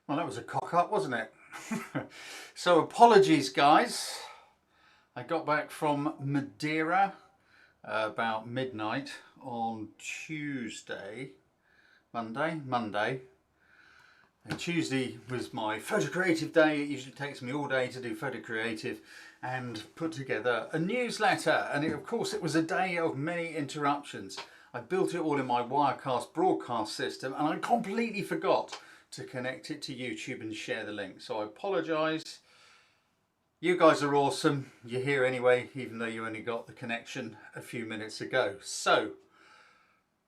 Well, that was a cock up, wasn't it? So apologies, guys. I got back from Madeira about midnight on Tuesday, Monday. And Tuesday was my photo creative day. It usually takes me all day to do photo creative and put together a newsletter. And of course, it was a day of many interruptions. I built it all in my Wirecast broadcast system and I completely forgot to connect it to YouTube and share the link. So I apologise. You guys are awesome. You're here anyway, even though you only got the connection a few minutes ago. So,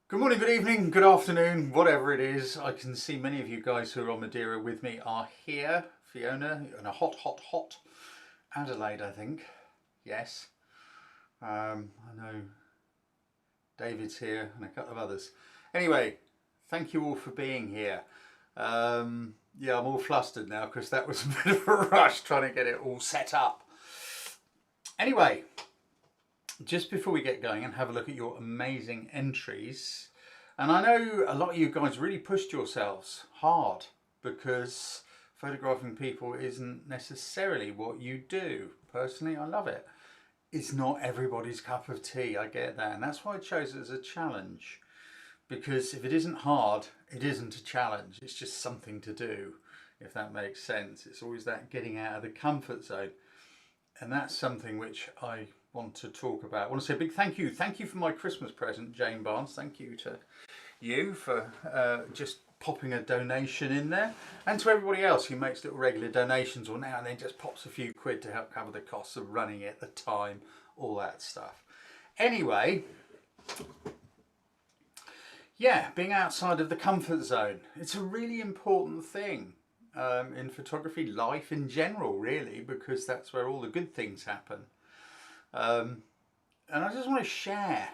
good morning, good evening, good afternoon, whatever it is. I can see many of you guys who are on Madeira with me are here. Fiona in a hot Adelaide, I think. Yes. I know David's here and a couple of others. Anyway, thank you all for being here. Yeah, I'm all flustered now because that was a bit of a rush trying to get it all set up. Anyway, just before we get going and have a look at your amazing entries, and I know a lot of you guys really pushed yourselves hard because photographing people isn't necessarily what you do. Personally, I love it. It's not everybody's cup of tea, I get that, and that's why I chose it as a challenge. Because if it isn't hard, it isn't a challenge. It's just something to do, if that makes sense. It's always that getting out of the comfort zone. And that's something which I want to talk about. I want to say a big thank you. Thank you for my Christmas present, Jane Barnes. Thank you to you for just popping a donation in there. And to everybody else who makes little regular donations or now and then just pops a few quid to help cover the costs of running it, the time, all that stuff. Anyway, yeah, being outside of the comfort zone. It's a really important thing in photography, life in general, really, because that's where all the good things happen. And I just want to share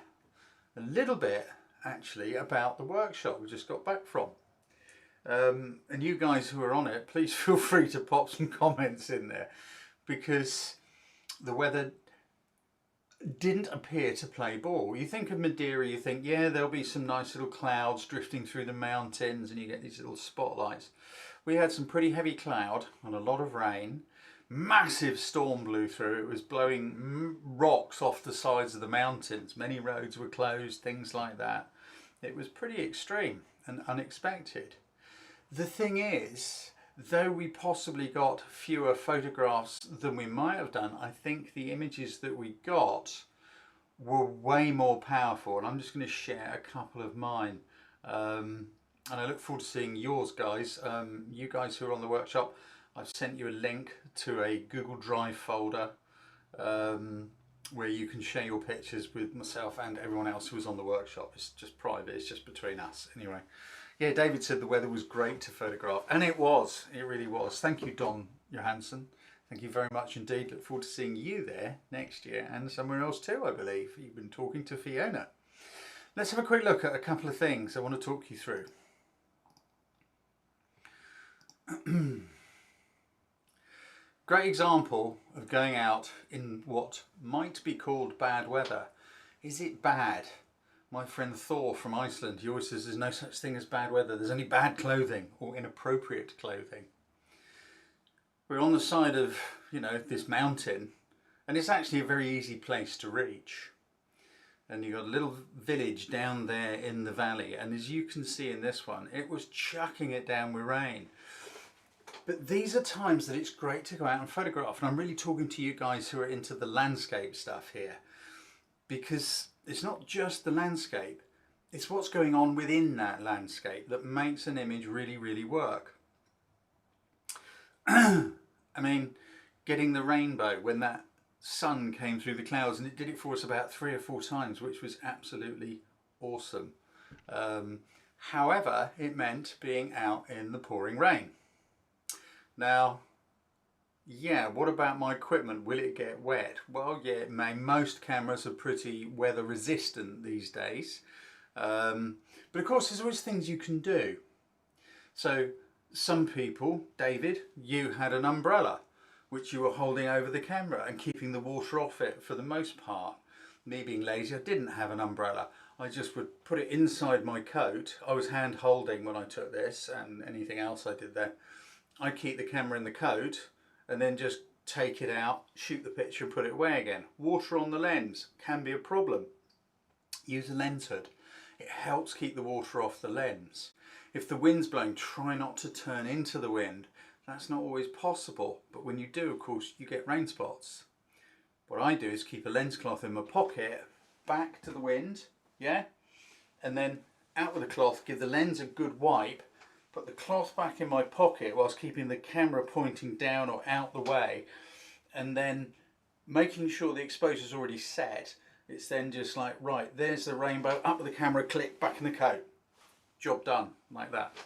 a little bit, actually, about the workshop we just got back from. And you guys who are on it, please feel free to pop some comments in there, because the weather didn't appear to play ball. You think of Madeira, you think, yeah, there'll be some nice little clouds drifting through the mountains and you get these little spotlights. We had some pretty heavy cloud and a lot of rain. Massive storm blew through. It was blowing rocks off the sides of the mountains. Many roads were closed, things like that. It was pretty extreme and unexpected. The thing is, though we possibly got fewer photographs than we might have done, I think the images that we got were way more powerful, and I'm just going to share a couple of mine. And I look forward to seeing yours, guys. You guys who are on the workshop, I've sent you a link to a Google Drive folder where you can share your pictures with myself and everyone else who was on the workshop. It's just private, it's just between us. Anyway. Yeah, David said the weather was great to photograph, and it was. It really was. Thank you, Don Johansson. Thank you very much indeed. Look forward to seeing you there next year and somewhere else too, I believe. You've been talking to Fiona. Let's have a quick look at a couple of things I want to talk you through. Great example of going out in what might be called bad weather. Is it bad? My friend Thor from Iceland, he always says there's no such thing as bad weather. There's only bad clothing or inappropriate clothing. We're on the side of, this mountain, and it's actually a very easy place to reach. And you've got a little village down there in the valley. And as you can see in this one, it was chucking it down with rain. But these are times that it's great to go out and photograph. And I'm really talking to you guys who are into the landscape stuff here, because it's not just the landscape, it's what's going on within that landscape that makes an image really, really work. I mean, getting the rainbow when that sun came through the clouds, and it did it for us about 3 or 4 times, which was absolutely awesome. However, it meant being out in the pouring rain. Now, yeah, what about my equipment? Will it get wet? Well, yeah, it may. Most cameras are pretty weather resistant these days. But of course, there's always things you can do. So some people, David, you had an umbrella, which you were holding over the camera and keeping the water off it for the most part. Me being lazy, I didn't have an umbrella. I just would put it inside my coat. I was hand holding when I took this and anything else I did there. I keep the camera in the coat and then just take it out, shoot the picture and put it away again. Water on the lens can be a problem. Use a lens hood. It helps keep the water off the lens. If the wind's blowing, try not to turn into the wind. That's not always possible, but when you do, of course, you get rain spots. What I do is keep a lens cloth in my pocket, back to the wind, yeah? And then out with the cloth, give the lens a good wipe, put the cloth back in my pocket whilst keeping the camera pointing down or out the way, and then making sure the exposure's already set. It's then just like, right, there's the rainbow, up with the camera, click, back in the coat. Job done, like that.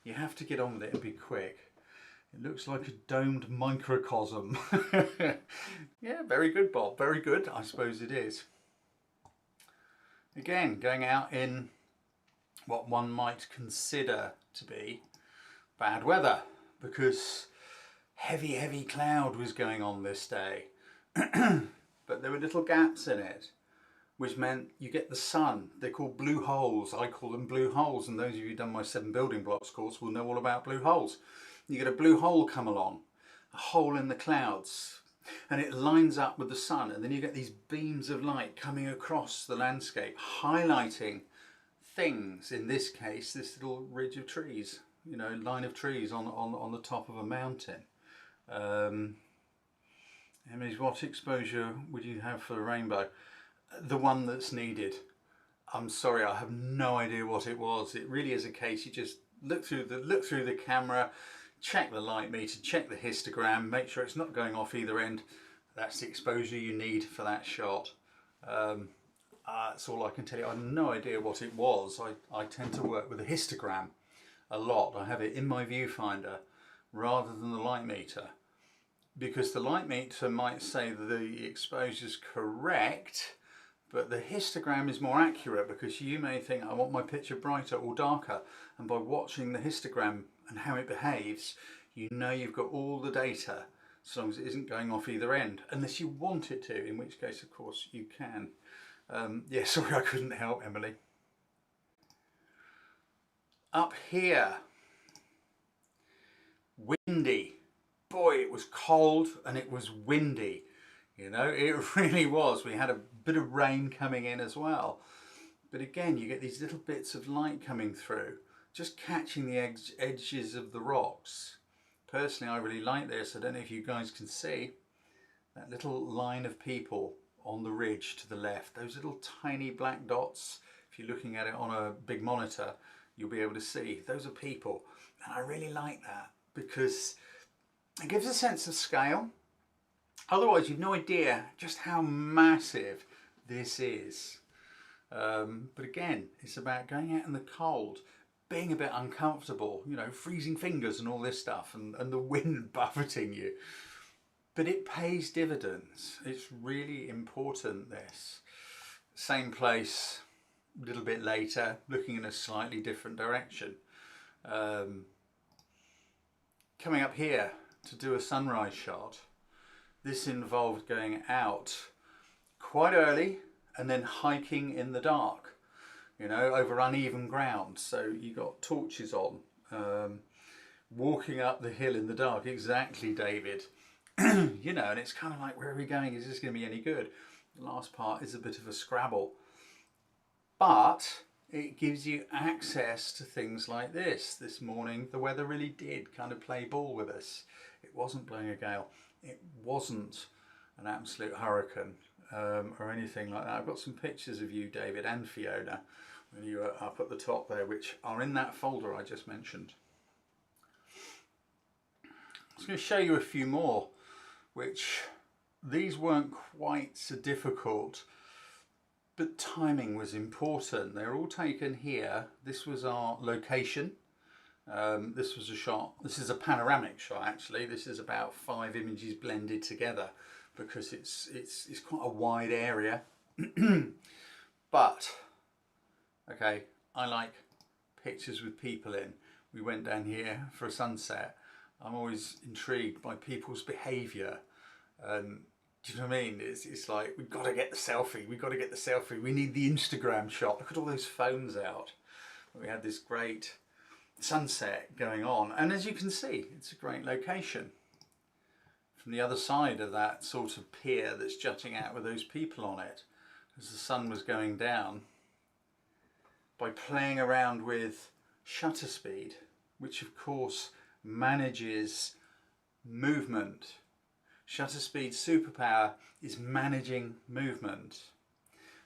You have to get on with it and be quick. It looks like a domed microcosm. Yeah, very good, Bob, very good. I suppose it is. Again, going out in what one might consider to be bad weather, because heavy cloud was going on this day. But there were little gaps in it, which meant you get the sun. They're called blue holes. I call them blue holes, and those of you who've done my 7 building blocks course will know all about blue holes. You get a blue hole come along, a hole in the clouds, and it lines up with the sun, and then you get these beams of light coming across the landscape, highlighting things. In this case, this little ridge of trees, you know, line of trees on the top of a mountain. Emily's, what exposure would you have for a rainbow? The one that's needed. I'm sorry, I have no idea what it was. It really is a case you just look through the camera, check the light meter, check the histogram, make sure it's not going off either end. That's the exposure you need for that shot. That's all I can tell you. I have no idea what it was. I tend to work with a histogram a lot. I have it in my viewfinder rather than the light meter, because the light meter might say that the exposure is correct, but the histogram is more accurate, because you may think, I want my picture brighter or darker, and by watching the histogram and how it behaves, you know you've got all the data, as long as it isn't going off either end, unless you want it to, in which case of course you can. Yeah, sorry I couldn't help, Emily. Up here, windy. Boy, it was cold and it was windy. You know, it really was. We had a bit of rain coming in as well. But again, you get these little bits of light coming through, just catching the edges of the rocks. Personally, I really like this. I don't know if you guys can see that little line of people on the ridge to the left. Those little tiny black dots, if you're looking at it on a big monitor, you'll be able to see. Those are people. And I really like that, because it gives a sense of scale. Otherwise, you've no idea just how massive this is. But again, it's about going out in the cold, being a bit uncomfortable, you know, freezing fingers and all this stuff, and the wind buffeting you. But it pays dividends. It's really important, this. Same place, a little bit later, looking in a slightly different direction. Coming up here to do a sunrise shot. This involved going out quite early and then hiking in the dark, you know, over uneven ground. So you got torches on, walking up the hill in the dark. Exactly, David. You know, and it's kind of like, where are we going? Is this going to be any good? The last part is a bit of a scrabble. But it gives you access to things like this. This morning, the weather really did kind of play ball with us. It wasn't blowing a gale. It wasn't an absolute hurricane or anything like that. I've got some pictures of you, David, and Fiona, when you were up at the top there, which are in that folder I just mentioned. I was going to show you a few more, which these weren't quite so difficult, but timing was important. They're all taken here. This was our location. This was a shot. This is a panoramic shot, actually. This is about 5 images blended together, because it's quite a wide area. But okay, I like pictures with people in. We went down here for a sunset. I'm always intrigued by people's behaviour. Do you know what I mean? It's like, we've got to get the selfie. We've got to get the selfie. We need the Instagram shot. Look at all those phones out. We had this great sunset going on, and as you can see, it's a great location. From the other side of that sort of pier that's jutting out with those people on it, as the sun was going down, by playing around with shutter speed, which of course manages movement. Shutter speed superpower is managing movement.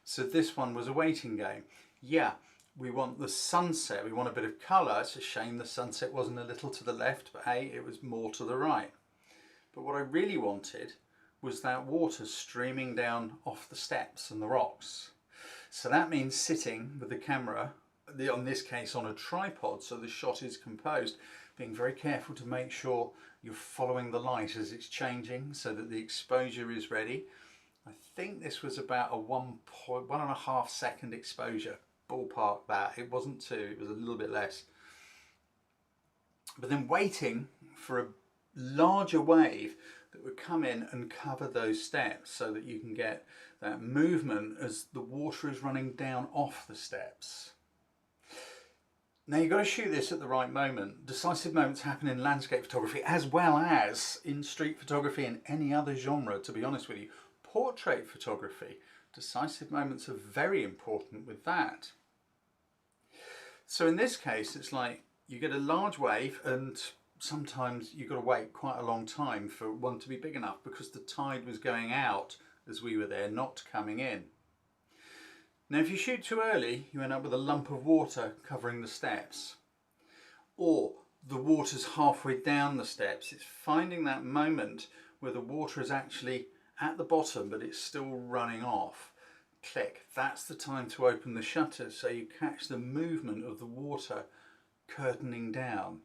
So this one was a waiting game. Yeah, we want the sunset, we want a bit of colour. It's a shame the sunset wasn't a little to the left, but hey, it was more to the right. But what I really wanted was that water streaming down off the steps and the rocks. So that means sitting with the camera, in this case on a tripod, so the shot is composed, being very careful to make sure you're following the light as it's changing so that the exposure is ready. I think this was about a 1.5 second exposure, ballpark that. It wasn't 2, it was a little bit less. But then waiting for a larger wave that would come in and cover those steps so that you can get that movement as the water is running down off the steps. Now you've got to shoot this at the right moment. Decisive moments happen in landscape photography as well as in street photography and any other genre, to be honest with you. Portrait photography, decisive moments are very important with that. So in this case, it's like you get a large wave and sometimes you've got to wait quite a long time for one to be big enough because the tide was going out as we were there, not coming in. Now if you shoot too early, you end up with a lump of water covering the steps, or the water's halfway down the steps. It's finding that moment where the water is actually at the bottom but it's still running off. Click, that's the time to open the shutter so you catch the movement of the water curtaining down.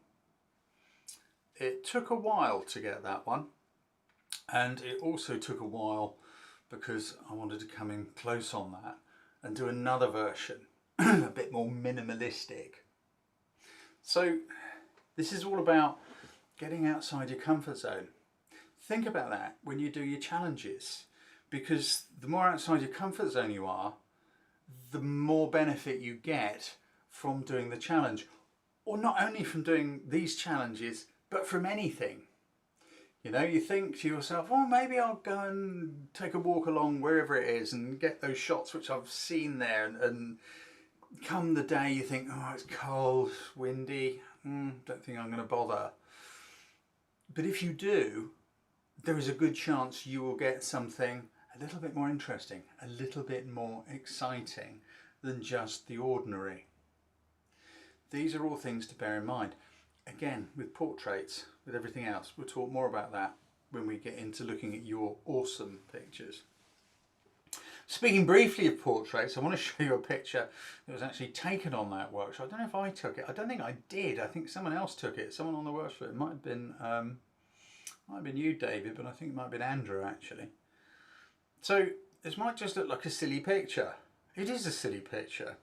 It took a while to get that one, and it also took a while because I wanted to come in close on that and do another version, a bit more minimalistic. So this is all about getting outside your comfort zone. Think about that when you do your challenges, because the more outside your comfort zone you are, the more benefit you get from doing the challenge, or not only from doing these challenges, but from anything. You know, you think to yourself, oh, maybe I'll go and take a walk along wherever it is and get those shots which I've seen there, and come the day you think, oh, it's cold, windy, don't think I'm going to bother. But if you do, there is a good chance you will get something a little bit more interesting, a little bit more exciting than just the ordinary. These are all things to bear in mind. Again, with portraits, with everything else, we'll talk more about that when we get into looking at your awesome pictures. Speaking briefly of portraits, I want to show you a picture that was actually taken on that workshop. I don't know if I took it. I don't think I did. I think someone else took it. Someone on the workshop. It might have been you, David, but I think it might have been Andrew, actually. So this might just look like a silly picture. It is a silly picture.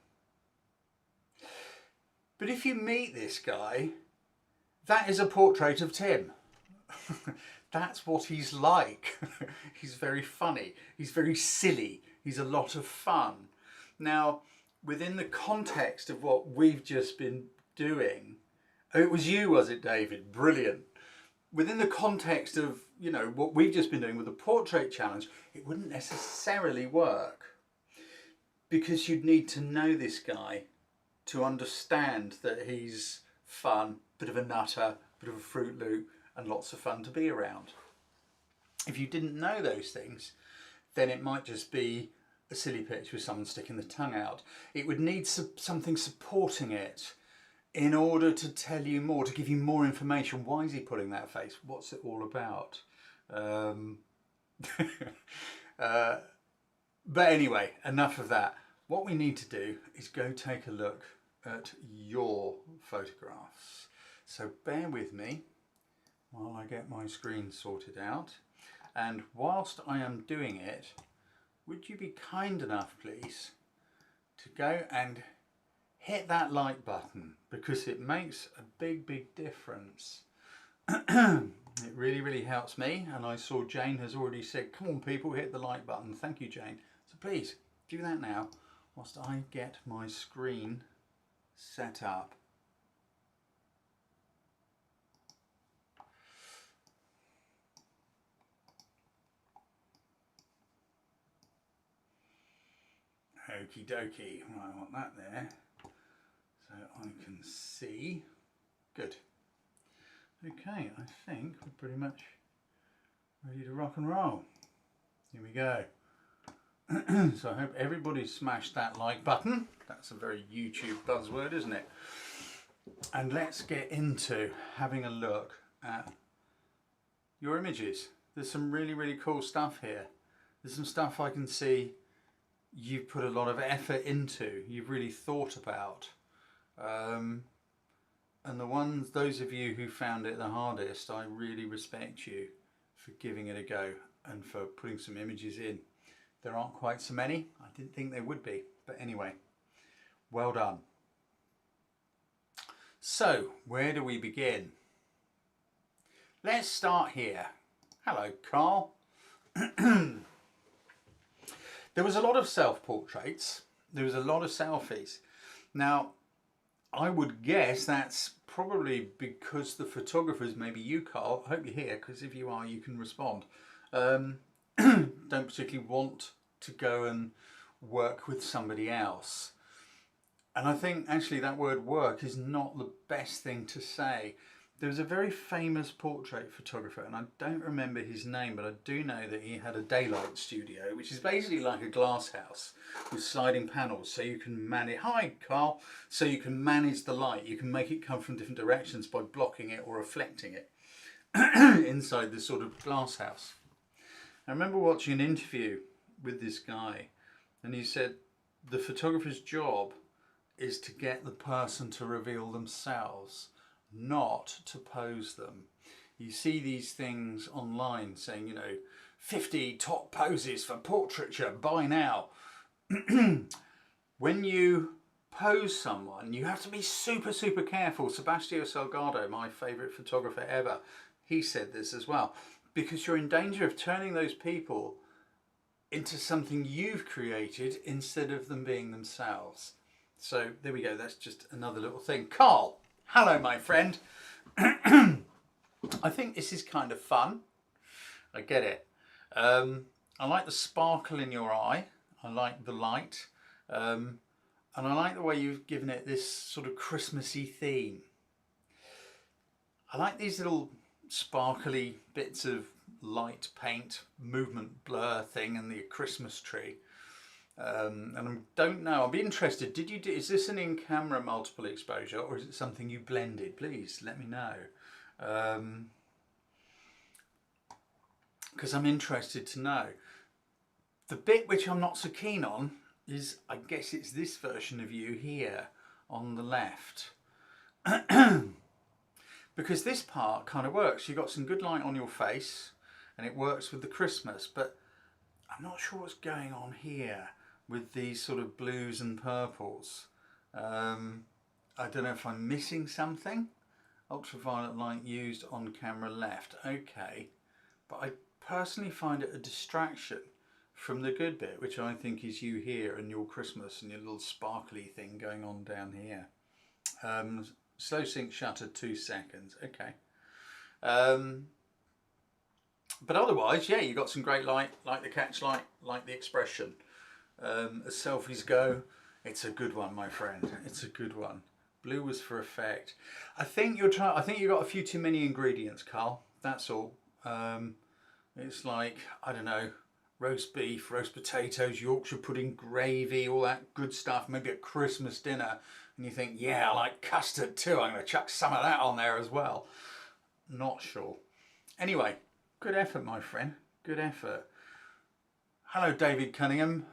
But if you meet this guy, that is a portrait of Tim. That's what he's like. He's very funny. He's very silly. He's a lot of fun. Now, within the context of what we've just been doing, oh, it was you, was it, David? Brilliant. Within the context of, you know, what we've just been doing with the portrait challenge, it wouldn't necessarily work, because you'd need to know this guy to understand that he's fun, bit of a nutter, bit of a Fruit Loop, and lots of fun to be around. If you didn't know those things, then it might just be a silly picture with someone sticking the tongue out. It would need something supporting it in order to tell you more, to give you more information. Why is he putting that face? What's it all about? But anyway, enough of that. What we need to do is go take a look at your photographs. So bear with me while I get my screen sorted out. And whilst I am doing it, would you be kind enough, please, to go and hit that like button, because it makes a big, big difference. It really, really helps me. And I saw Jane has already said, come on people, hit the like button. Thank you, Jane. So please do that now whilst I get my screen set up. Okie dokie. I want that there so I can see. Good. Okay, I think we're pretty much ready to rock and roll. Here we go. So I hope everybody smashed that like button. That's a very YouTube buzzword, isn't it? And let's get into having a look at your images. There's some really, really cool stuff here. There's some stuff I can see you've put a lot of effort into, you've really thought about. And those of you who found it the hardest, I really respect you for giving it a go and for putting some images in. There aren't quite so many. I didn't think there would be, but anyway, well done. So, where do we begin? Let's start here. Hello, Carl. There was a lot of self-portraits. There was a lot of selfies. Now, I would guess that's probably because the photographers, maybe you, Carl, I hope you're here, because if you are, you can respond, don't particularly want to go and work with somebody else. And I think actually that word work is not the best thing to say. There was a very famous portrait photographer, and I don't remember his name, but I do know that he had a daylight studio, which is basically like a glass house with sliding panels, so you can manage, hi Carl, so you can manage the light. You can make it come from different directions by blocking it or reflecting it inside this sort of glass house. I remember watching an interview with this guy, and he said the photographer's job is to get the person to reveal themselves, not to pose them. You see these things online saying, you know, 50 top poses for portraiture, buy now. When you pose someone, you have to be super, super careful. Sebastião Salgado, my favourite photographer ever, he said this as well, because you're in danger of turning those people into something you've created instead of them being themselves. So there we go, that's just another little thing. Carl, hello my friend. I think this is kind of fun. I get it. I like the sparkle in your eye. I like the light. And I like the way you've given it this sort of Christmassy theme. I like these little sparkly bits of light paint, movement blur thing and the Christmas tree. And I don't know, I'll be interested, is this an in-camera multiple exposure or is it something you blended? Please let me know. Because I'm interested to know. The bit which I'm not so keen on is, I guess it's this version of you here on the left. Because this part kind of works. You've got some good light on your face and it works with the Christmas, but I'm not sure what's going on here with these sort of blues and purples. I don't know if I'm missing something. Ultraviolet light used on camera left. Okay, but I personally find it a distraction from the good bit, which I think is you here and your Christmas and your little sparkly thing going on down here. Slow sync shutter 2 seconds. Okay. But otherwise, yeah, you got some great light, like the catch light, like the expression. As selfies go, it's a good one, my friend. It's a good one. Blue was for effect. I think you got a few too many ingredients, Carl. That's all. It's like, I don't know, roast beef, roast potatoes, Yorkshire pudding, gravy, all that good stuff. Maybe a Christmas dinner, and you think, yeah, I like custard too. I'm going to chuck some of that on there as well. Not sure. Anyway, good effort, my friend. Good effort. Hello, David Cunningham.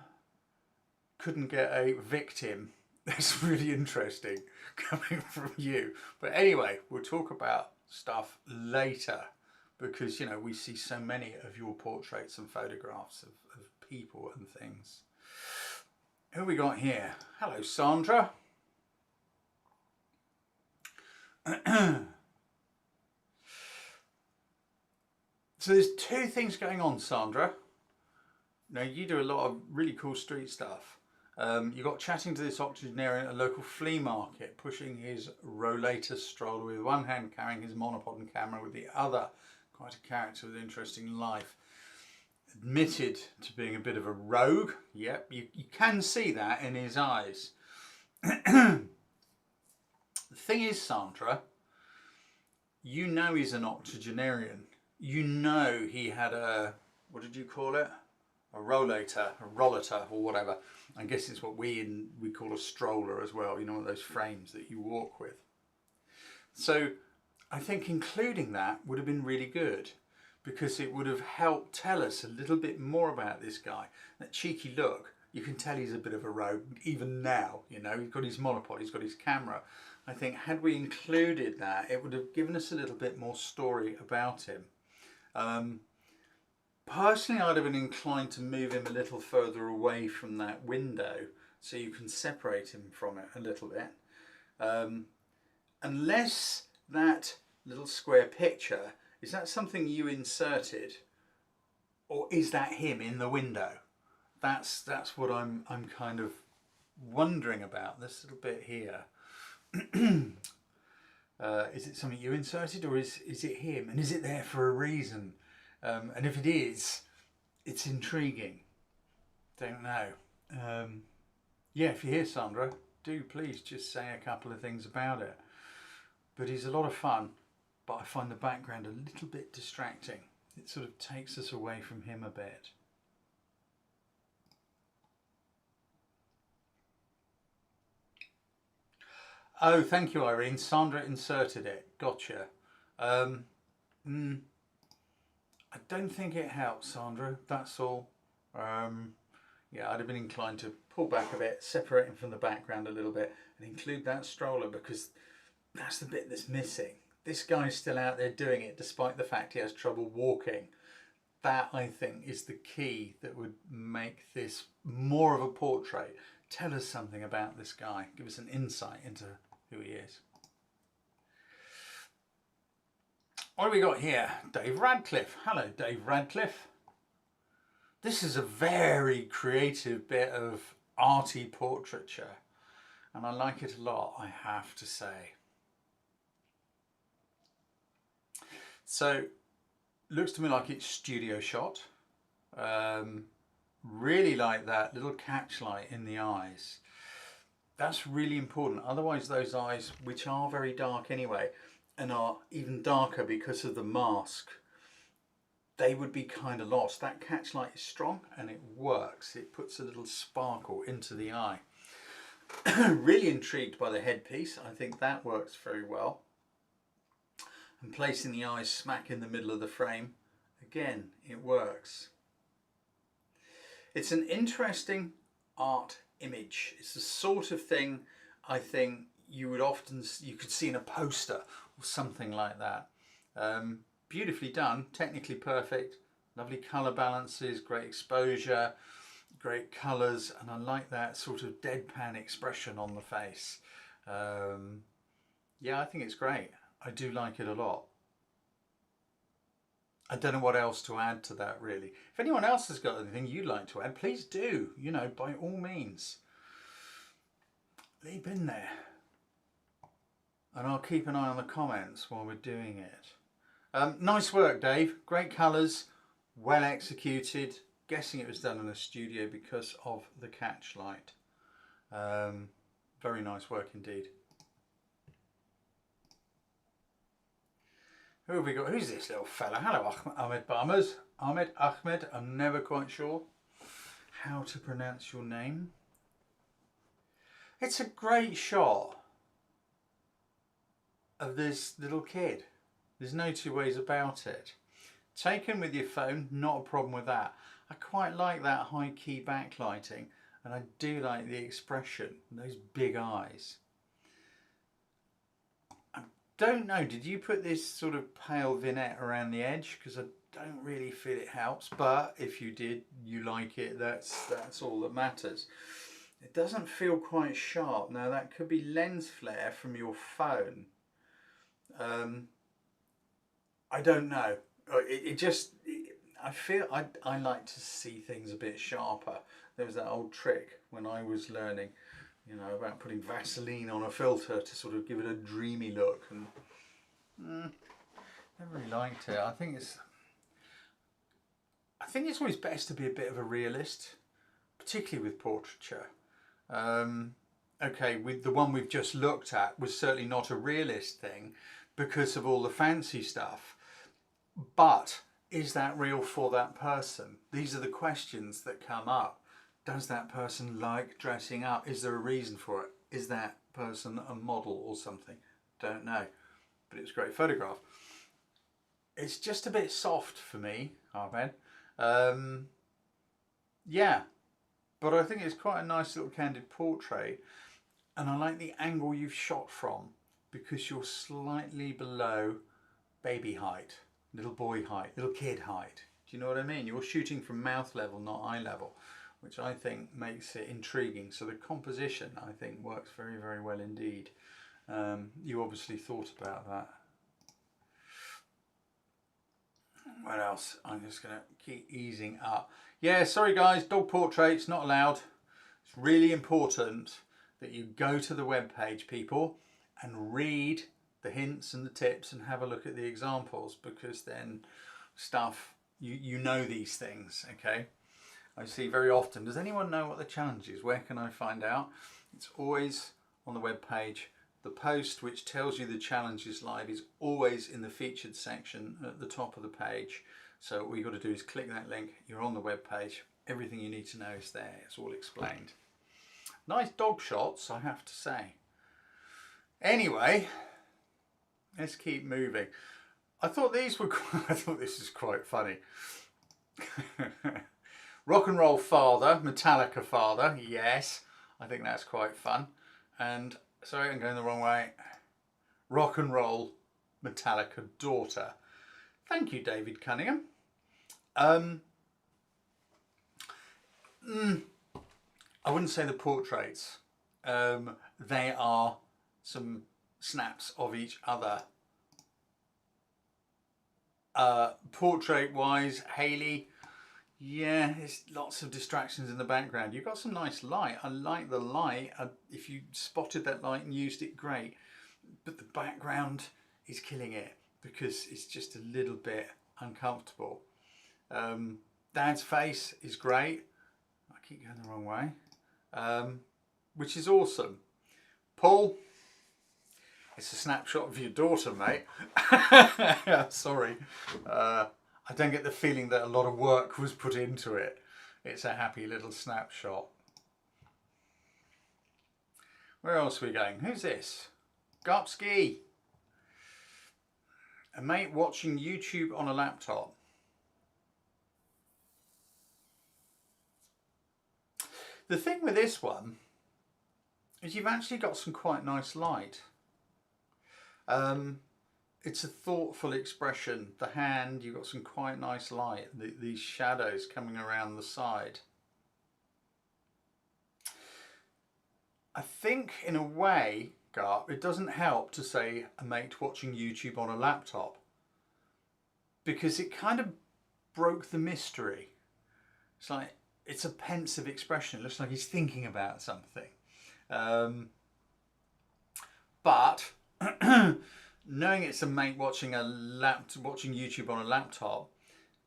Couldn't get a victim. That's really interesting coming from you. But anyway, we'll talk about stuff later because, you know, we see so many of your portraits and photographs of people and things. Who we got here? Hello, Sandra. So there's two things going on, Sandra. Now, you do a lot of really cool street stuff. You got chatting to this octogenarian at a local flea market, pushing his rollator stroller with one hand, carrying his monopod and camera with the other. Quite a character with an interesting life. admitted to being a bit of a rogue. Yep, you can see that in his eyes. The thing is, Sandra, you know he's an octogenarian. You know he had a, what did you call it? A rollator, or whatever. I guess it's what we call a stroller as well. You know, one of those frames that you walk with. So I think including that would have been really good, because it would have helped tell us a little bit more about this guy. That cheeky look, you can tell he's a bit of a rogue even now. You know, he's got his monopod, he's got his camera. I think had we included that, it would have given us a little bit more story about him. Personally, I'd have been inclined to move him a little further away from that window so you can separate him from it a little bit. Unless that little square picture, is that something you inserted, or is that him in the window? That's what I'm kind of wondering about, this little bit here. Is it something you inserted, or is it him, and is it there for a reason? And if it is, it's intriguing. Don't know. Yeah, if you're here, Sandra, do please just say a couple of things about it. But he's a lot of fun, but I find the background a little bit distracting. It sort of takes us away from him a bit. Oh, thank you, Irene. Sandra inserted it. Gotcha. I don't think it helps, Sandra. That's all. Yeah, I'd have been inclined to pull back a bit, separate him from the background a little bit, and include that stroller, because that's the bit that's missing. This guy's still out there doing it despite the fact he has trouble walking. That, I think, is the key that would make this more of a portrait. Tell us something about this guy. Give us an insight into who he is. What have we got here? Dave Radcliffe. Hello, Dave Radcliffe. This is a very creative bit of arty portraiture, and I like it a lot, I have to say. So, looks to me like it's studio shot. Really like that little catch light in the eyes. That's really important. Otherwise, those eyes, which are very dark anyway, and are even darker because of the mask, they would be kind of lost. That catch light is strong and it works. It puts a little sparkle into the eye. Really intrigued by the headpiece. I think that works very well. And placing the eyes smack in the middle of the frame, again, it works. It's an interesting art image. It's the sort of thing I think you could see in a poster or something like that. Beautifully done, technically perfect, lovely colour balances, great exposure, great colours, and I like that sort of deadpan expression on the face. Yeah, I think it's great. I do like it a lot. I don't know what else to add to that, really. If anyone else has got anything you'd like to add, please do, you know, by all means. Leap in there. And I'll keep an eye on the comments while we're doing it. Nice work, Dave. Great colours, well executed. Guessing it was done in a studio because of the catch light. Very nice work indeed. Who have we got? Who's this little fella? Hello, Ahmed Barmers. Ahmed, I'm never quite sure how to pronounce your name. It's a great shot of this little kid. There's no two ways about it. Taken with your phone, not a problem with that. I quite like that high key backlighting, and I do like the expression, those big eyes. I don't know, did you put this sort of pale vignette around the edge? Because I don't really feel it helps, but if you did, you like it, that's all that matters. It doesn't feel quite sharp. Now that could be lens flare from your phone. I don't know. I like to see things a bit sharper. There was that old trick when I was learning, you know, about putting Vaseline on a filter to sort of give it a dreamy look, and never really liked it. I think I think it's always best to be a bit of a realist, particularly with portraiture. Okay, with the one we've just looked at was certainly not a realist thing because of all the fancy stuff. But is that real for that person? These are the questions that come up. Does that person like dressing up? Is there a reason for it? Is that person a model or something? Don't know. But it's a great photograph. It's just a bit soft for me, Ahmed. Yeah, but I think it's quite a nice little candid portrait. And I like the angle you've shot from because you're slightly below baby height, little boy height, little kid height. Do you know what I mean? You're shooting from mouth level, not eye level, which I think makes it intriguing. So the composition, I think, works very, very well indeed. You obviously thought about that. What else? I'm just going to keep easing up. Yeah, sorry guys, dog portraits not allowed. It's really important that you go to the webpage, people, and read the hints and the tips and have a look at the examples, because then stuff, you know these things, okay? I see very often, does anyone know what the challenge is? Where can I find out? It's always on the webpage. The post which tells you the challenge is live is always in the featured section at the top of the page. So all you've got to do is click that link, you're on the webpage, everything you need to know is there, it's all explained. Nice dog shots, I have to say. Anyway, let's keep moving. I thought these were I thought this is quite funny. Rock and Roll Father, Metallica Father, yes, I think that's quite fun. And sorry, I'm going the wrong way. Rock and Roll Metallica Daughter. Thank you, David Cunningham. I wouldn't say the portraits. They are some snaps of each other. Portrait-wise, Hayley, yeah, there's lots of distractions in the background. You've got some nice light. I like the light. If you spotted that light and used it, great. But the background is killing it because it's just a little bit uncomfortable. Dad's face is great. I keep going the wrong way, which is awesome. Paul, it's a snapshot of your daughter, mate. Sorry. I don't get the feeling that a lot of work was put into it. It's a happy little snapshot. Where else are we going? Who's this? Gopski. A mate watching YouTube on a laptop. The thing with this one is you've actually got some quite nice light. It's a thoughtful expression. The hand, you've got some quite nice light. These shadows coming around the side. I think in a way, Garp, it doesn't help to say a mate watching YouTube on a laptop, because it kind of broke the mystery. It's like, it's a pensive expression. It looks like he's thinking about something. But knowing it's a mate watching YouTube on a laptop,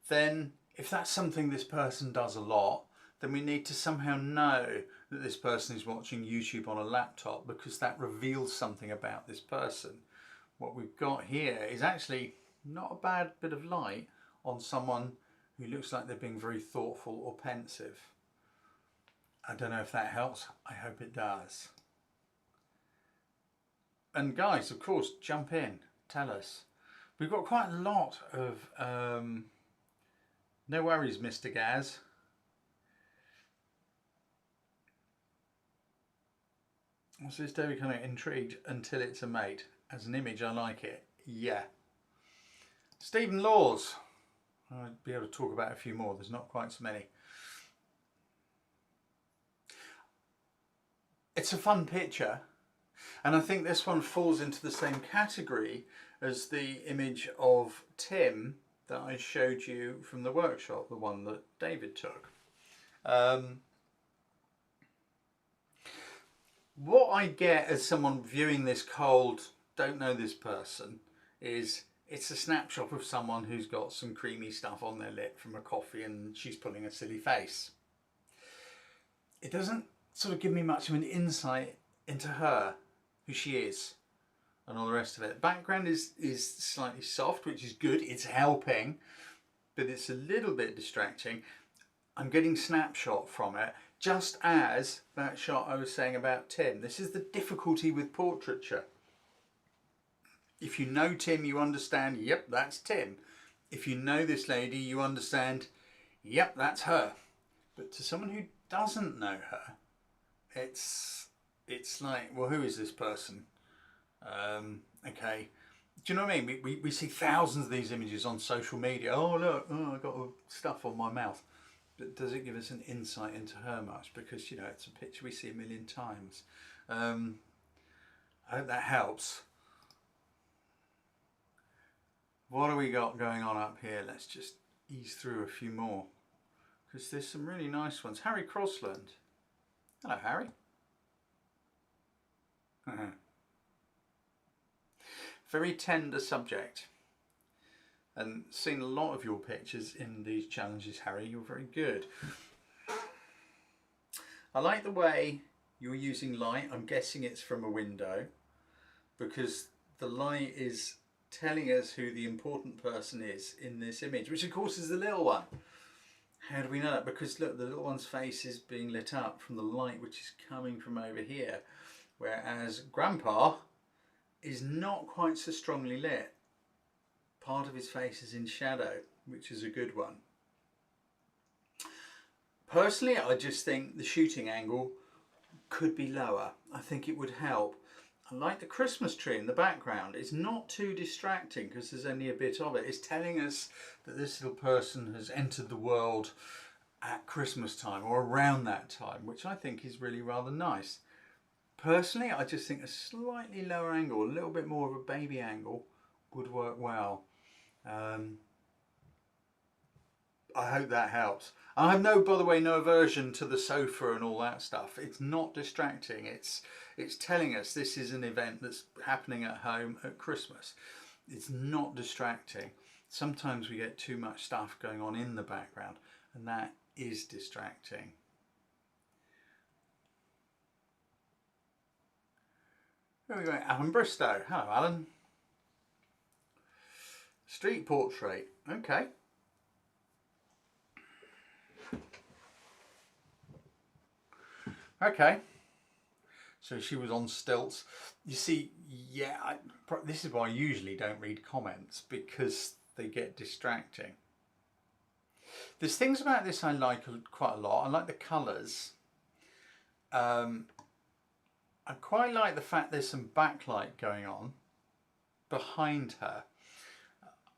then if that's something this person does a lot, then we need to somehow know that this person is watching YouTube on a laptop, because that reveals something about this person. What we've got here is actually not a bad bit of light on someone who looks like they're being very thoughtful or pensive. I don't know if that helps. I hope it does. And guys, of course, jump in, tell us. We've got quite a lot of no worries, Mr. Gaz. What's this, David? Kind of intrigued until it's a mate. As an image, I like it. Yeah. Stephen Laws. I'd be able to talk about a few more. There's not quite so many. It's a fun picture. And I think this one falls into the same category as the image of Tim that I showed you from the workshop, the one that David took. What I get as someone viewing this cold, don't know this person, is it's a snapshot of someone who's got some creamy stuff on their lip from a coffee and she's pulling a silly face. It doesn't sort of give me much of an insight into her, who she is, and all the rest of it. The background is slightly soft, which is good. It's helping, but it's a little bit distracting. I'm getting snapshot from it, just as that shot I was saying about Tim. This is the difficulty with portraiture. If you know Tim, you understand, yep, that's Tim. If you know this lady, you understand, yep, that's her. But to someone who doesn't know her, it's like, well, who is this person? Okay, do you know what I mean? We see thousands of these images on social media. Oh look, oh, I got stuff on my mouth. But does it give us an insight into her much? Because, you know, it's a picture we see a million times. I hope that helps. What do we got going on up here? Let's just ease through a few more, because there's some really nice ones. Harry Crossland. Hello, Harry. Very tender subject. And seen a lot of your pictures in these challenges, Harry. You're very good. I like the way you're using light. I'm guessing it's from a window, because the light is telling us who the important person is in this image, which of course is the little one. How do we know that? Because look, the little one's face is being lit up from the light which is coming from over here, whereas Grandpa is not quite so strongly lit. Part of his face is in shadow, which is a good one. Personally, I just think the shooting angle could be lower. I think it would help. I like the Christmas tree in the background. It's not too distracting because there's only a bit of it. It's telling us that this little person has entered the world at Christmas time or around that time, which I think is really rather nice. Personally, I just think a slightly lower angle, a little bit more of a baby angle, would work well. I hope that helps. I have no, by the way, no aversion to the sofa and all that stuff. It's not distracting. It's telling us this is an event that's happening at home at Christmas. It's not distracting. Sometimes we get too much stuff going on in the background, and that is distracting. Here we go, Alan Bristow. Hello, Alan. Street portrait. Okay. Okay, so she was on stilts. You see, yeah, this is why I usually don't read comments, because they get distracting. There's things about this I like quite a lot. I like the colours. I quite like the fact there's some backlight going on behind her.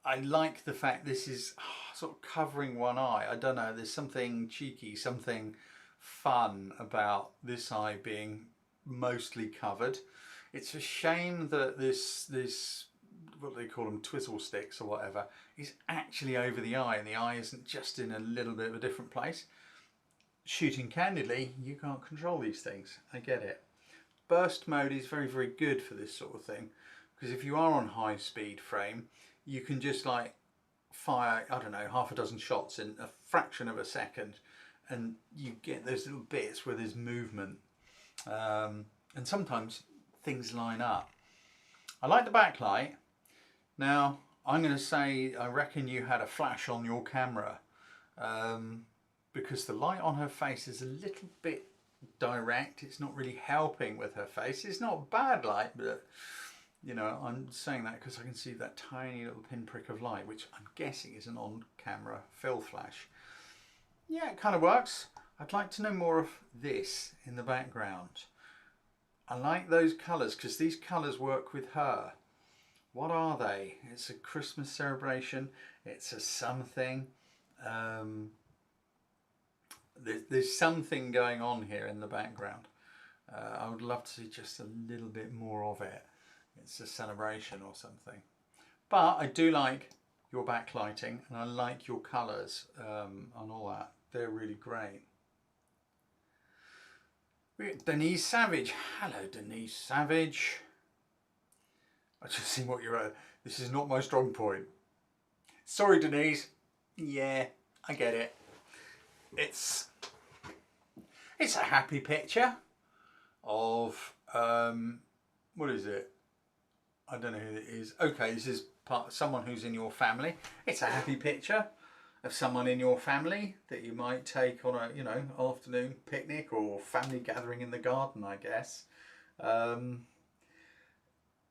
I like the fact this is sort of covering one eye. I don't know, there's something cheeky, something fun about this eye being mostly covered. It's a shame that this what do they call them, twizzle sticks or whatever, is actually over the eye, and the eye isn't just in a little bit of a different place. Shooting candidly, you can't control these things. I get it. Burst mode is very, very good for this sort of thing, because if you are on high speed frame, you can just like fire, I don't know, half a dozen shots in a fraction of a second, and you get those little bits where there's movement, and sometimes things line up. I like the backlight. Now I'm going to say I reckon you had a flash on your camera, because the light on her face is a little bit direct. It's not really helping with her face. It's not bad light, but you know, I'm saying that because I can see that tiny little pinprick of light, which I'm guessing is an on-camera fill flash. Yeah, it kind of works. I'd like to know more of this in the background. I like those colours because these colours work with her. What are they? It's a Christmas celebration. It's a something. There's something going on here in the background. I would love to see just a little bit more of it. It's a celebration or something. But I do like your backlighting, and I like your colours and all that. They're really great. We got Denise Savage. Hello, Denise Savage. I just see what you're at. This is not my strong point. Sorry, Denise. Yeah, I get it. It's a happy picture of, what is it? I don't know who it is. Okay, this is someone who's in your family. It's a happy picture of someone in your family that you might take on a, you know, afternoon picnic or family gathering in the garden, I guess.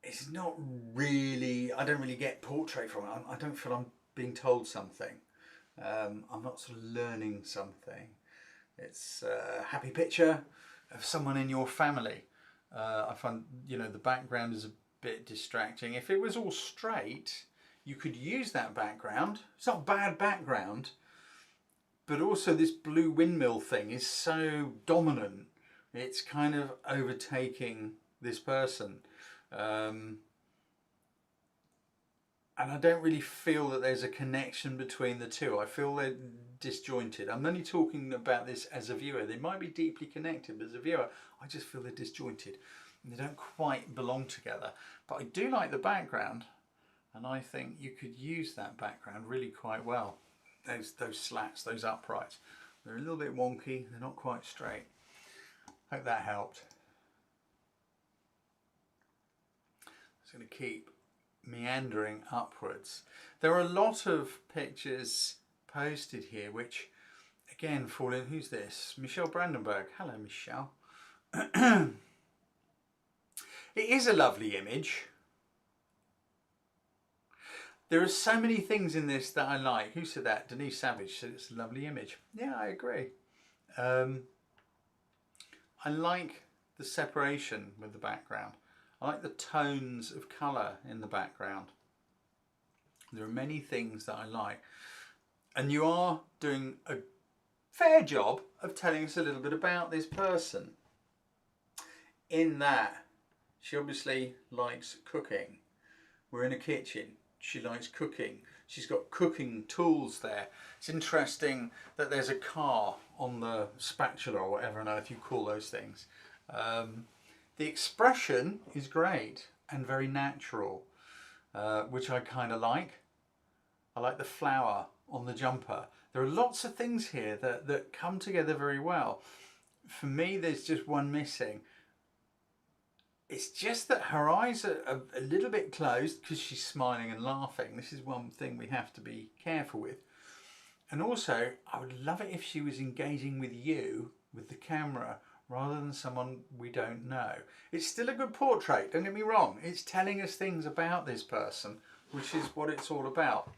It's not really, I don't really get portrait from it. I don't feel I'm being told something. I'm not sort of learning something. It's a happy picture of someone in your family. I find, you know, the background is a bit distracting. If it was all straight, you could use that background. It's not a bad background, but also this blue windmill thing is so dominant. It's kind of overtaking this person. And I don't really feel that there's a connection between the two. I feel they're disjointed. I'm only talking about this as a viewer. They might be deeply connected, but as a viewer, I just feel they're disjointed. And they don't quite belong together. But I do like the background, and I think you could use that background really quite well. Those slats, those uprights, they're a little bit wonky. They're not quite straight. Hope that helped. I'm going to keep meandering upwards. There are a lot of pictures posted here which again fall in. Who's this? Michelle Brandenburg. Hello, Michelle. It is a lovely image. There are so many things in this that I like. Who said that? Denise Savage said it's a lovely image. Yeah, I agree. I like the separation with the background. I like the tones of colour in the background. There are many things that I like. And you are doing a fair job of telling us a little bit about this person. In that, she obviously likes cooking. We're in a kitchen. She likes cooking. She's got cooking tools there. It's interesting that there's a car on the spatula or whatever on earth you call those things. The expression is great and very natural, which I kind of like. I like the flower on the jumper. There are lots of things here that come together very well. For me, there's just one missing. It's just that her eyes are a little bit closed because she's smiling and laughing. This is one thing we have to be careful with. And also, I would love it if she was engaging with you, with the camera, rather than someone we don't know. It's still a good portrait, don't get me wrong. It's telling us things about this person, which is what it's all about.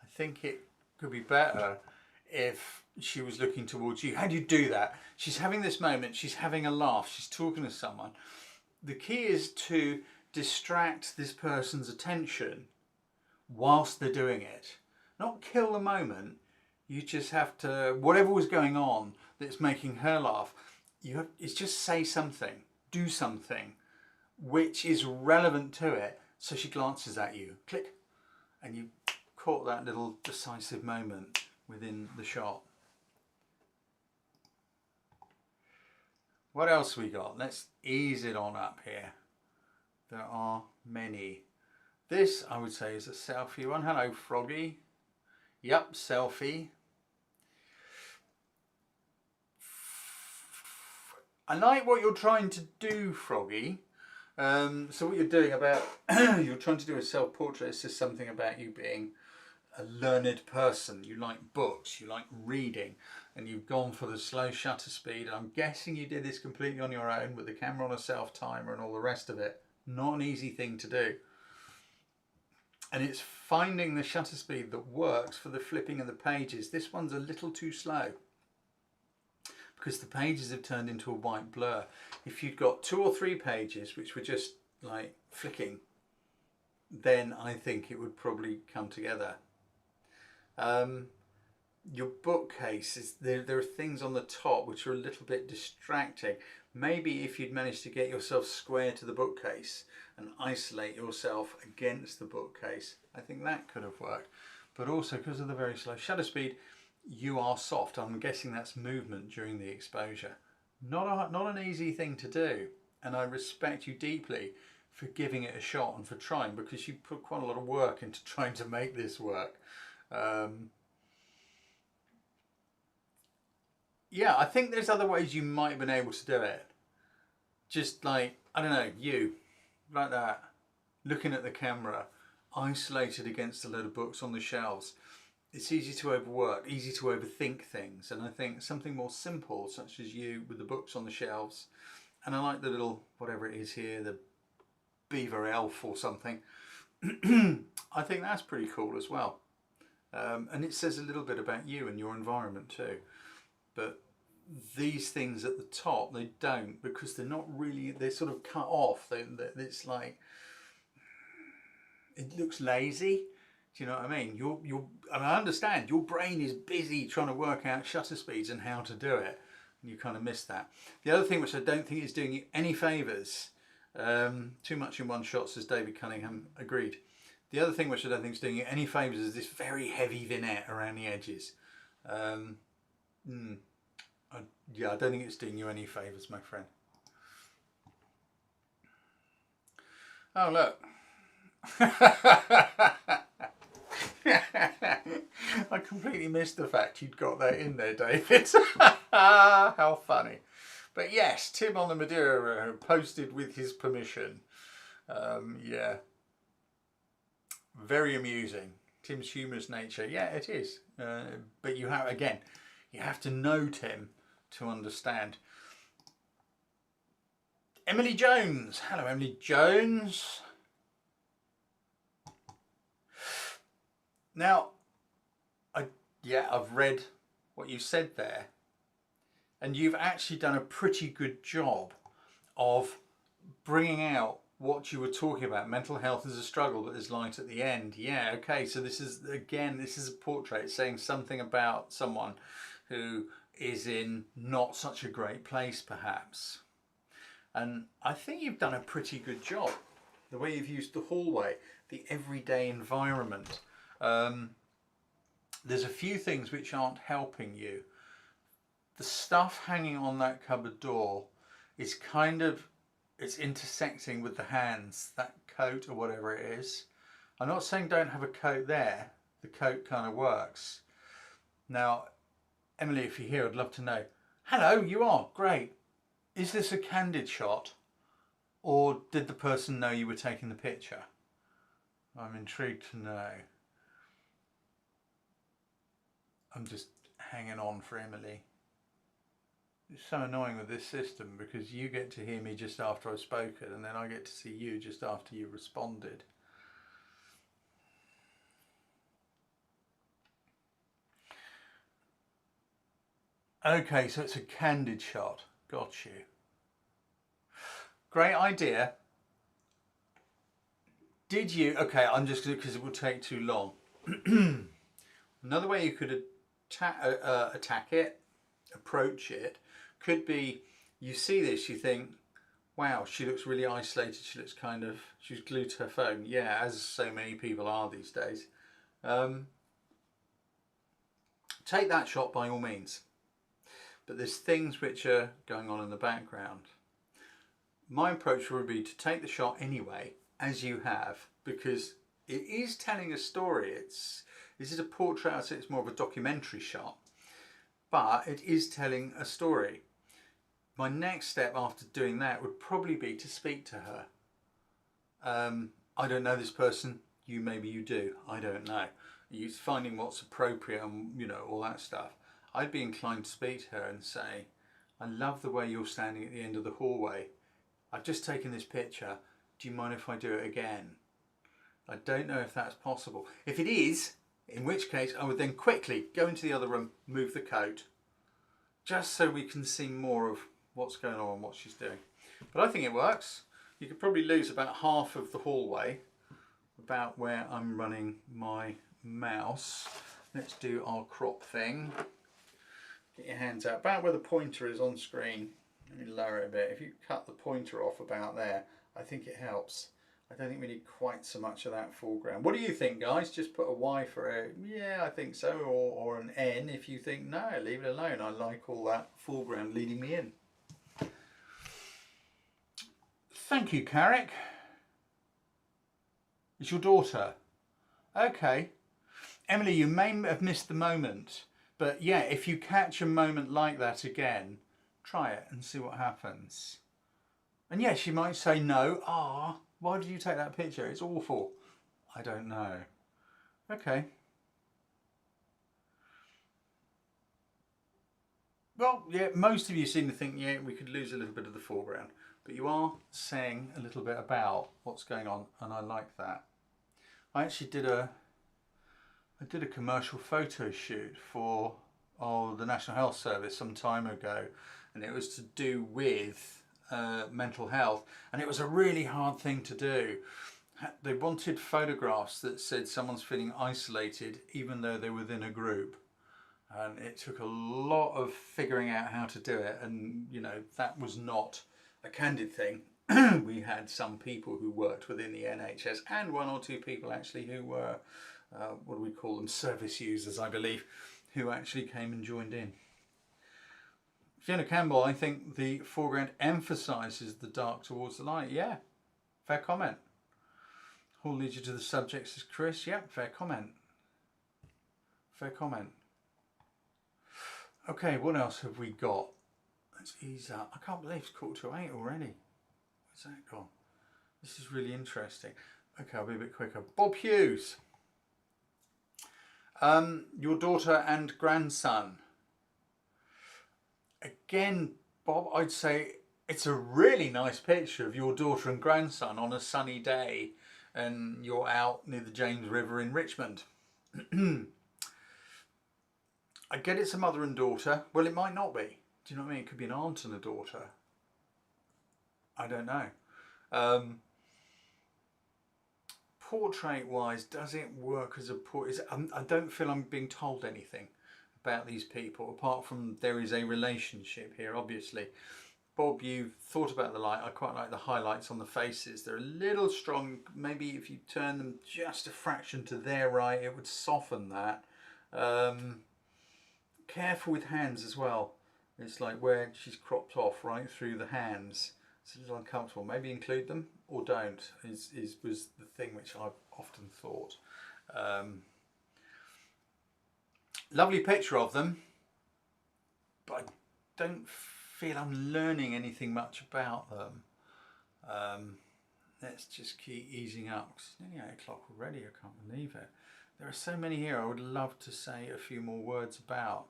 I think it could be better if she was looking towards you. How do you do that? She's having this moment, she's having a laugh, she's talking to someone. The key is to distract this person's attention whilst they're doing it. Not kill the moment. You just have to, whatever was going on that's making her laugh, it's just say something, do something which is relevant to it. So she glances at you, click, and you caught that little decisive moment within the shot. What else we got? Let's ease it on up here. There are many. This, I would say, is a selfie one. Hello, Froggy. Yup, selfie. I like what you're trying to do, Froggy. So what you're doing about, you're trying to do a self-portrait. It's just something about you being a learned person. You like books, you like reading, and you've gone for the slow shutter speed. I'm guessing you did this completely on your own with the camera on a self-timer and all the rest of it. Not an easy thing to do. And it's finding the shutter speed that works for the flipping of the pages. This one's a little too slow because the pages have turned into a white blur. If you'd got 2 or 3 pages which were just like flicking, then I think it would probably come together. Your bookcase, there are things on the top which are a little bit distracting. Maybe if you'd managed to get yourself square to the bookcase and isolate yourself against the bookcase, I think that could have worked. But also because of the very slow shutter speed, you are soft. I'm guessing that's movement during the exposure. Not an easy thing to do, and I respect you deeply for giving it a shot and for trying, because you put quite a lot of work into trying to make this work. Yeah, I think there's other ways you might have been able to do it. Just like, I don't know, you, like that, looking at the camera, isolated against a load of books on the shelves. It's easy to overwork, easy to overthink things. And I think something more simple, such as you with the books on the shelves, and I like the little, whatever it is here, the beaver elf or something. I think that's pretty cool as well. And it says a little bit about you and your environment too. But these things at the top, they don't, because they're not really, they're sort of cut off. It's like, it looks lazy. Do you know what I mean? And I understand your brain is busy trying to work out shutter speeds and how to do it. And you kind of miss that. The other thing which I don't think is doing you any favours, too much in one shot, says David Cunningham, agreed. The other thing which I don't think is doing you any favours is this very heavy vignette around the edges. Yeah, I don't think it's doing you any favours, my friend. Oh, look. I completely missed the fact you'd got that in there, David. How funny. But yes, Tim on the Madeira posted with his permission. Yeah. Very amusing. Tim's humorous nature. Yeah, it is. But you have, again, you have to know Tim to understand. Emily Jones. Hello, Emily Jones. Now, I've read what you said there, and you've actually done a pretty good job of bringing out what you were talking about. Mental health is a struggle, but there's light at the end. Yeah, okay, so this is a portrait saying something about someone who is in not such a great place, perhaps. And I think you've done a pretty good job. The way you've used the hallway, the everyday environment. There's a few things which aren't helping you. The stuff hanging on that cupboard door is kind of, it's intersecting with the hands, that coat or whatever it is. I'm not saying don't have a coat there. The coat kind of works. Now, Emily, if you're here, I'd love to know. Hello, you are, great. Is this a candid shot, or did the person know you were taking the picture? I'm intrigued to know. I'm just hanging on for Emily. It's so annoying with this system, because you get to hear me just after I've spoken, and then I get to see you just after you responded. Okay, so it's a candid shot. Got you. Great idea. Did you? Okay, I'm just going to, because it will take too long. Another way you could attack it, approach it, could be, you see this, you think, wow, she looks really isolated, she looks kind of, she's glued to her phone. Yeah, as so many people are these days. Take that shot by all means. But there's things which are going on in the background. My approach would be to take the shot anyway, as you have, because it is telling a story. This is a portrait, I'd say it's more of a documentary shot, but it is telling a story. My next step after doing that would probably be to speak to her. I don't know this person, maybe you do, I don't know. You're finding what's appropriate and, you know, all that stuff. I'd be inclined to speak to her and say, I love the way you're standing at the end of the hallway. I've just taken this picture. Do you mind if I do it again? I don't know if that's possible. If it is, in which case I would then quickly go into the other room, move the coat, just so we can see more of what's going on and what she's doing. But I think it works. You could probably lose about half of the hallway, about where I'm running my mouse. Let's do our crop thing. Get your hands out about where the pointer is on screen. Let me lower it a bit. If you cut the pointer off about there, I think it helps. I don't think we need quite so much of that foreground. What do you think, guys? Just put a Y for it. Yeah, I think so. Or an N if you think, no, leave it alone. I like all that foreground leading me in. Thank you, Carrick. It's your daughter. Okay. Emily, you may have missed the moment, but yeah, if you catch a moment like that again, try it and see what happens. And yeah, she might say no. Ah, why did you take that picture? It's awful. I don't know. Okay. Well, yeah, most of you seem to think, yeah, we could lose a little bit of the foreground, but you are saying a little bit about what's going on, and I like that. I actually did a commercial photo shoot for the National Health Service some time ago, and it was to do with mental health, and it was a really hard thing to do. They wanted photographs that said someone's feeling isolated even though they're within a group. And it took a lot of figuring out how to do it, and you know, that was not a Candid thing. We had some people who worked within the NHS and one or two people actually who were what do we call them, service users, I believe, who actually came and joined in. Fiona Campbell, I think the foreground emphasises the dark towards the light. Yeah, fair comment. Who'll lead you to the subject, says Chris. Yeah, fair comment. Fair comment. Okay, what else have we got? Let's ease up. I can't believe it's 7:45 already. Where's that gone? This is really interesting. Okay, I'll be a bit quicker. Bob Hughes. Your daughter and grandson. Again, Bob, I'd say it's a really nice picture of your daughter and grandson on a sunny day, and you're out near the James River in Richmond. I get it's a mother and daughter. Well, it might not be. Do you know what I mean? It could be an aunt and a daughter. I don't know. Portrait-wise, does it work as a portrait? I don't feel I'm being told anything about these people, apart from there is a relationship here, obviously. Bob, you've thought about the light. I quite like the highlights on the faces. They're a little strong. Maybe if you turn them just a fraction to their right, it would soften that. Careful with hands as well. It's like where she's cropped off right through the hands. It's a little uncomfortable. Maybe include them or don't was the thing which I've often thought. Lovely picture of them, but I don't feel I'm learning anything much about them. Let's just keep easing up. It's nearly 8 o'clock already. I can't believe it. There are so many here I would love to say a few more words about.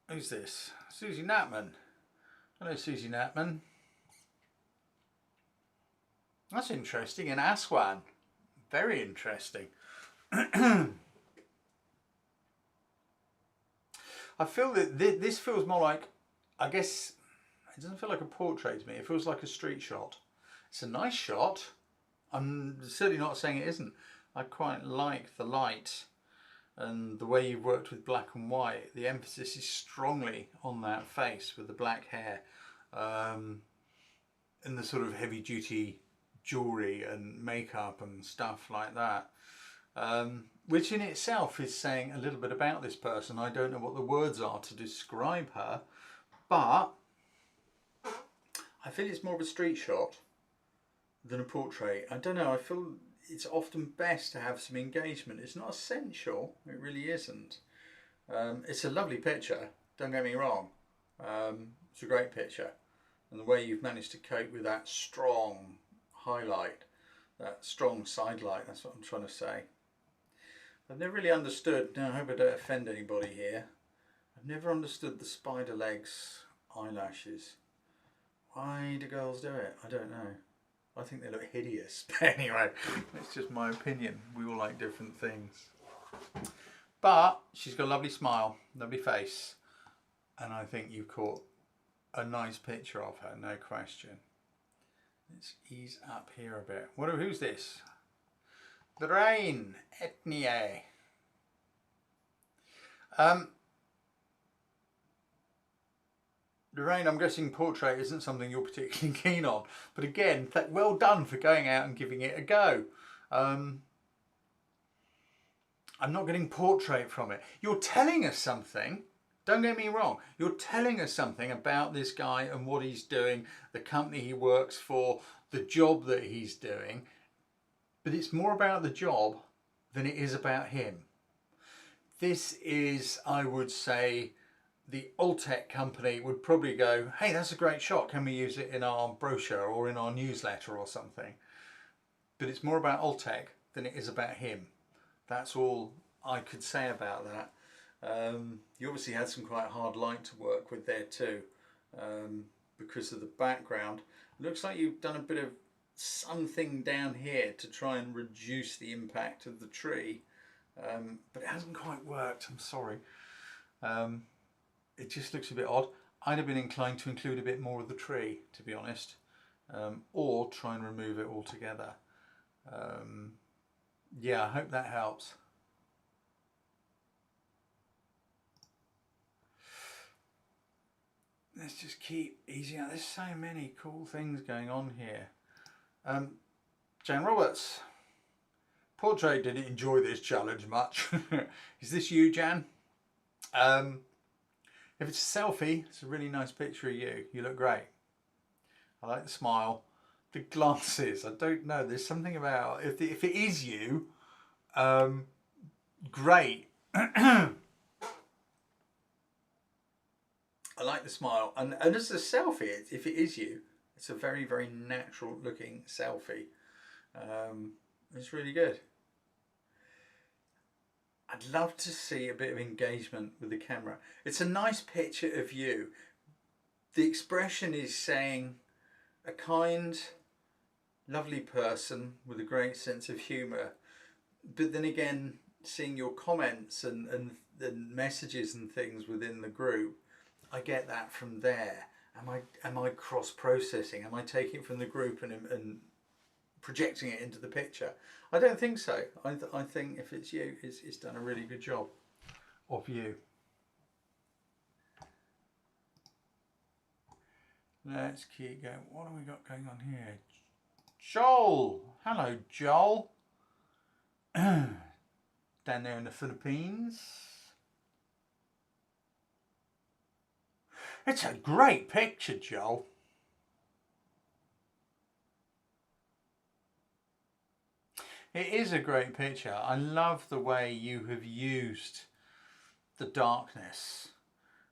Who's this? Susie Natman. Hello, Susie Natman. That's interesting. In Aswan. Very interesting. I feel that this feels more like, I guess, it doesn't feel like a portrait to me. It feels like a street shot. It's a nice shot. I'm certainly not saying it isn't. I quite like the light and the way you've worked with black and white. The emphasis is strongly on that face with the black hair and the sort of heavy duty jewellery and makeup and stuff like that. Which in itself is saying a little bit about this person. I don't know what the words are to describe her, but I feel it's more of a street shot than a portrait. I don't know, I feel it's often best to have some engagement. It's not essential, it really isn't. It's a lovely picture, don't get me wrong. It's a great picture. And the way you've managed to cope with that strong highlight, that strong side light, that's what I'm trying to say. I've never really understood, now I hope I don't offend anybody here, I've never understood the spider legs eyelashes. Why do girls do it? I don't know. I think they look hideous. But anyway, it's just my opinion. We all like different things. But she's got a lovely smile, lovely face. And I think you've caught a nice picture of her, no question. Let's ease up here a bit. Who's this? Browne, Ethnie. Lorraine, I'm guessing portrait isn't something you're particularly keen on, but again, well done for going out and giving it a go. I'm not getting portrait from it. You're telling us something, don't get me wrong, you're telling us something about this guy and what he's doing, the company he works for, the job that he's doing. but it's more about the job than it is about him. This is, I would say, the Altec company would probably go, hey, that's a great shot, can we use it in our brochure or in our newsletter or something? But it's more about Altec than it is about him. That's all I could say about that. You obviously had some quite hard light to work with there too, because of the background. It looks like you've done a bit of something down here to try and reduce the impact of the tree, but it hasn't quite worked, I'm sorry. It just looks a bit odd. I'd have been inclined to include a bit more of the tree, to be honest, or try and remove it altogether. Yeah, I hope that helps. Let's just keep easy out. There's so many cool things going on here. Jane Roberts. Portrait didn't enjoy this challenge much. Is this you, Jan? If it's a selfie, it's a really nice picture of you. You look great. I like the smile. The glances, I don't know. There's something about, if it is you, great. I like the smile. And as a selfie, if it is you, it's a very, very natural looking selfie. It's really good. I'd love to see a bit of engagement with the camera. It's a nice picture of you. The expression is saying a kind, lovely person with a great sense of humour. But then again, seeing your comments and the messages and things within the group, I get that from there. Am I cross-processing? Am I taking it from the group and projecting it into the picture? I don't think so. I think if it's you, it's done a really good job of you. Let's keep going. What have we got going on here? Joel! Hello, Joel. Down there in the Philippines. It's a great picture, Joel. It is a great picture. I love the way you have used the darkness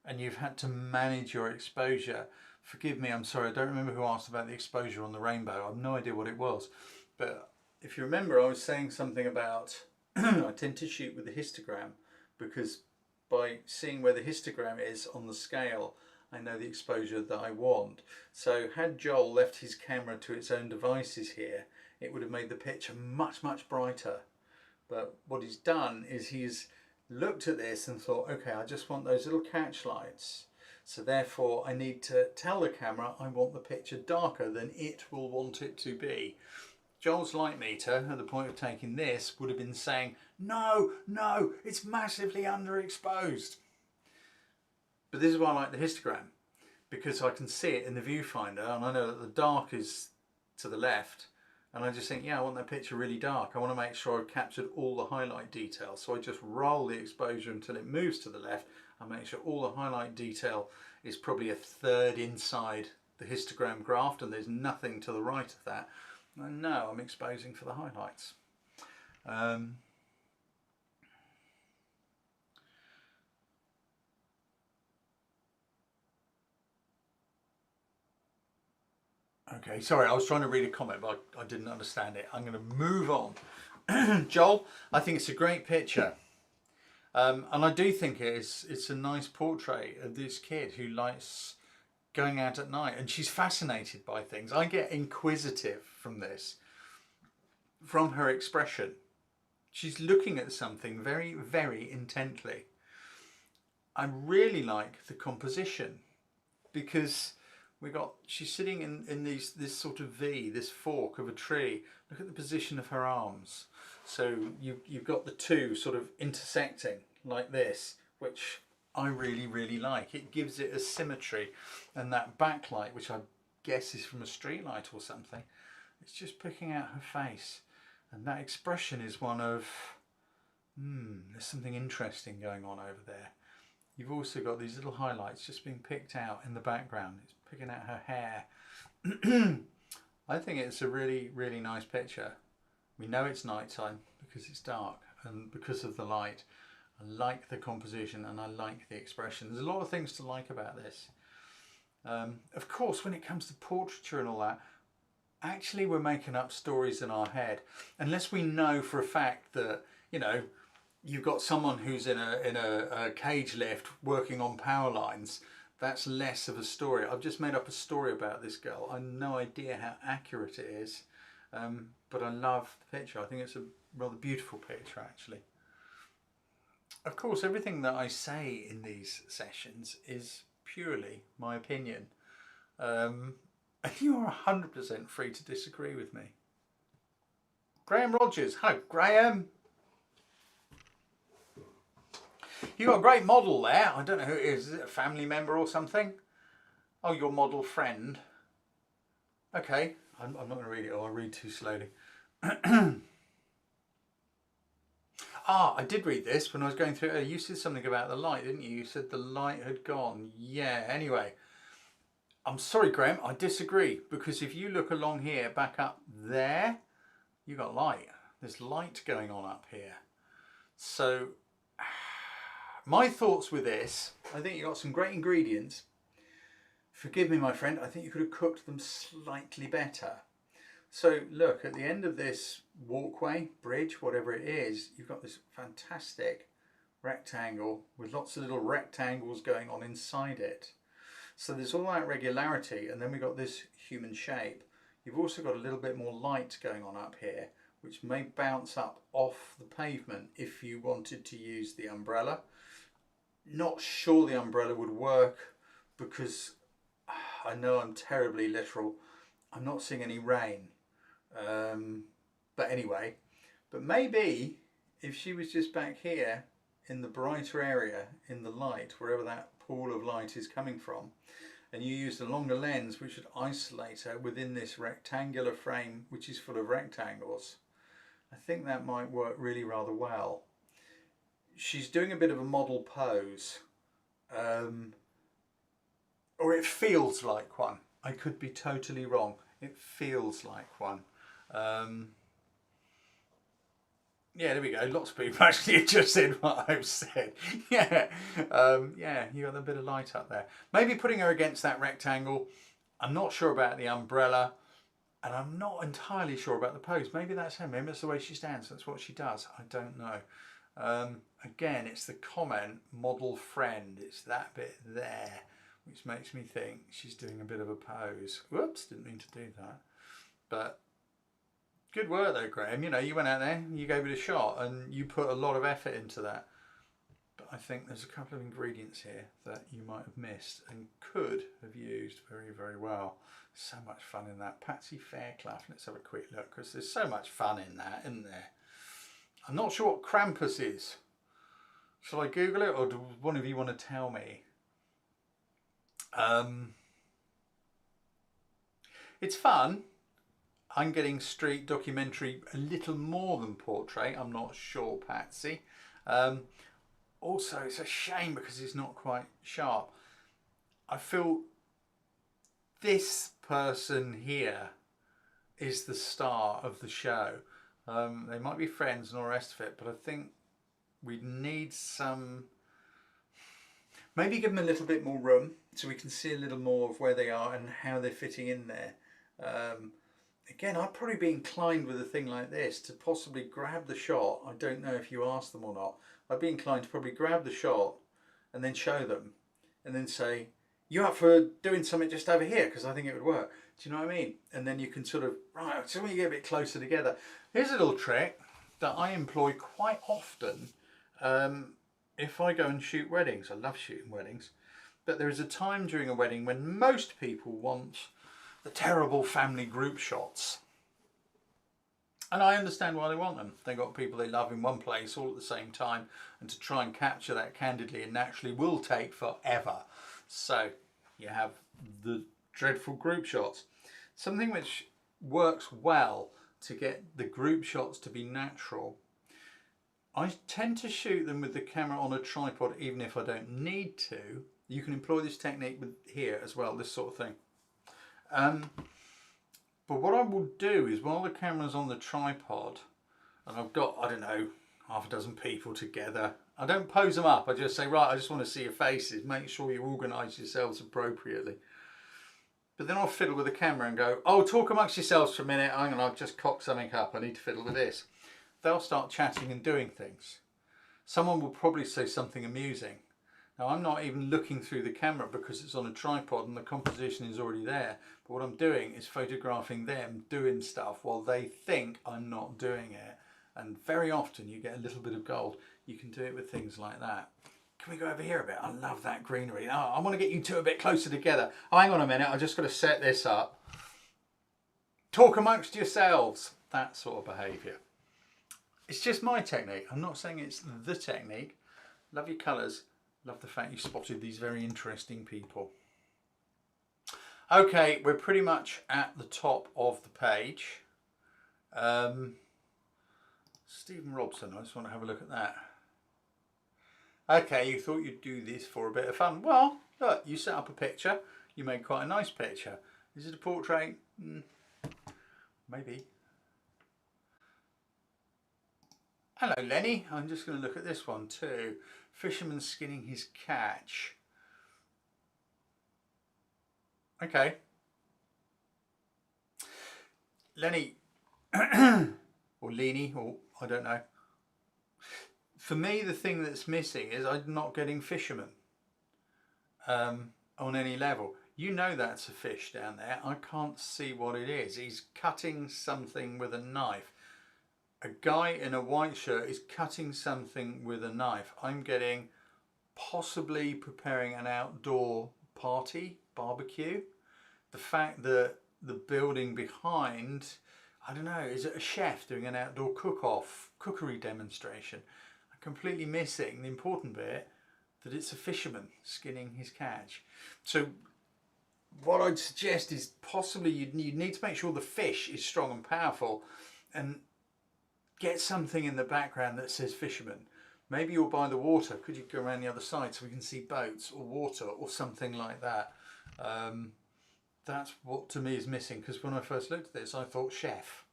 and you've had to manage your exposure. Forgive me, I'm sorry, I don't remember who asked about the exposure on the rainbow. I have no idea what it was. But if you remember, I was saying something about I tend to shoot with the histogram because by seeing where the histogram is on the scale, I know the exposure that I want. So had Joel left his camera to its own devices here, it would have made the picture much, much brighter. But what he's done is he's looked at this and thought, okay, I just want those little catch lights. So therefore I need to tell the camera I want the picture darker than it will want it to be. Joel's light meter at the point of taking this would have been saying, no, no, it's massively underexposed. But this is why I like the histogram, because I can see it in the viewfinder and I know that the dark is to the left, and I just think, yeah, I want that picture really dark. I want to make sure I've captured all the highlight detail. So I just roll the exposure until it moves to the left and make sure all the highlight detail is probably a third inside the histogram graph and there's nothing to the right of that. And no, I'm exposing for the highlights. Okay, sorry, I was trying to read a comment, but I didn't understand it. I'm going to move on. Joel, I think it's a great picture. And I do think it's a nice portrait of this kid who likes going out at night. And she's fascinated by things. I get inquisitive from this, from her expression. She's looking at something very, very intently. I really like the composition because she's sitting in this sort of V, this fork of a tree. Look at the position of her arms. So you've got the two sort of intersecting like this, which I really, really like. It gives it a symmetry, and that backlight, which I guess is from a street light or something, it's just picking out her face. And that expression is one of, there's something interesting going on over there. You've also got these little highlights just being picked out in the background. It's picking out her hair. I think it's a really, really nice picture. We know it's nighttime because it's dark and because of the light. I like the composition and I like the expression. There's a lot of things to like about this. Of course, when it comes to portraiture and all that, actually we're making up stories in our head. Unless we know for a fact that, you know, you've got someone who's in a cage lift working on power lines, that's less of a story. I've just made up a story about this girl. I have no idea how accurate it is, but I love the picture. I think it's a rather beautiful picture, actually. Of course, everything that I say in these sessions is purely my opinion. And you are 100% free to disagree with me. Graham Rogers. Hello, Graham. You got a great model there. I don't know who it is. Is it a family member or something? Oh, your model friend. Okay. I'm not going to read it, or I'll read too slowly. I did read this when I was going through it. You said something about the light, didn't you? You said the light had gone. Yeah, anyway. I'm sorry, Graham, I disagree. Because if you look along here, back up there, you got light. There's light going on up here. So, my thoughts with this, I think you got some great ingredients. Forgive me, my friend, I think you could have cooked them slightly better. So look, at the end of this walkway, bridge, whatever it is, you've got this fantastic rectangle with lots of little rectangles going on inside it. So there's all that regularity, and then we've got this human shape. You've also got a little bit more light going on up here, which may bounce up off the pavement if you wanted to use the umbrella. Not sure the umbrella would work because I know I'm terribly literal. I'm not seeing any rain. But anyway, but maybe if she was just back here in the brighter area, in the light, wherever that pool of light is coming from, and you used a longer lens which would isolate her within this rectangular frame which is full of rectangles, I think that might work really rather well. She's doing a bit of a model pose, or it feels like one. I could be totally wrong. It feels like one. Yeah, there we go. Lots of people actually just said what I've said. Yeah, yeah, you got a bit of light up there. Maybe putting her against that rectangle. I'm not sure about the umbrella, and I'm not entirely sure about the pose. Maybe that's her. Maybe that's the way she stands. That's what she does. I don't know. Again, it's the comment, model friend. It's that bit there, which makes me think she's doing a bit of a pose. Whoops, didn't mean to do that. But good work though, Graham. You know, you went out there, you gave it a shot, and you put a lot of effort into that. But I think there's a couple of ingredients here that you might have missed and could have used very, very well. So much fun in that. Patsy Fairclough. Let's have a quick look, because there's so much fun in that, isn't there? I'm not sure what Krampus is. Shall I Google it, or do one of you want to tell me? It's fun. I'm getting street documentary a little more than portrait. I'm not sure, Patsy. Also, it's a shame because it's not quite sharp. I feel this person here is the star of the show. They might be friends and all the rest of it, but I think we need some... Maybe give them a little bit more room so we can see a little more of where they are and how they're fitting in there. Again, I'd probably be inclined with a thing like this to possibly grab the shot. I don't know if you asked them or not. I'd be inclined to probably grab the shot and then show them and then say, you up for doing something just over here? Because I think it would work. Do you know what I mean? And then you can sort of, right, so when you get a bit closer together. Here's a little trick that I employ quite often if I go and shoot weddings. I love shooting weddings. But there is a time during a wedding when most people want the terrible family group shots. And I understand why they want them. They've got people they love in one place all at the same time, and to try and capture that candidly and naturally will take forever. So you have the dreadful group shots. Something which works well to get the group shots to be natural. I tend to shoot them with the camera on a tripod even if I don't need to. You can employ this technique with here as well, this sort of thing. But what I will do is while the camera's on the tripod, and I've got, I don't know, half a dozen people together. I don't pose them up, I just say, right, I just want to see your faces, make sure you organise yourselves appropriately. But then I'll fiddle with the camera and go, oh, talk amongst yourselves for a minute, hang on, I've just cocked something up, I need to fiddle with this. They'll start chatting and doing things. Someone will probably say something amusing. Now I'm not even looking through the camera because it's on a tripod and the composition is already there. But what I'm doing is photographing them doing stuff while they think I'm not doing it. And very often you get a little bit of gold. You can do it with things like that. Can we go over here a bit? I love that greenery. Oh, I want to get you two a bit closer together. Oh, hang on a minute, I've just got to set this up. Talk amongst yourselves. That sort of behaviour. It's just my technique. I'm not saying it's the technique. Love your colours. Love the fact you spotted these very interesting people. Okay, we're pretty much at the top of the page. Stephen Robson, I just want to have a look at that. Okay, you thought you'd do this for a bit of fun. Well, look, you set up a picture. You made quite a nice picture. Is it a portrait? Maybe. Hello Lenny, I'm just going to look at this one too. Fisherman skinning his catch. Okay. Lenny, or Lenny, or I don't know. For me, the thing that's missing is I'm not getting fisherman on any level. You know that's a fish down there. I can't see what it is. He's cutting something with a knife. A guy in a white shirt is cutting something with a knife. I'm getting possibly preparing an outdoor party, barbecue. The fact that the building behind, I don't know, is it a chef doing an outdoor cook-off, cookery demonstration? I'm completely missing the important bit that it's a fisherman skinning his catch. So what I'd suggest is possibly you'd need to make sure the fish is strong and powerful, and get something in the background that says fisherman. Maybe you're by the water. Could you go around the other side so we can see boats or water or something like that? That's what to me is missing, because when I first looked at this I thought chef,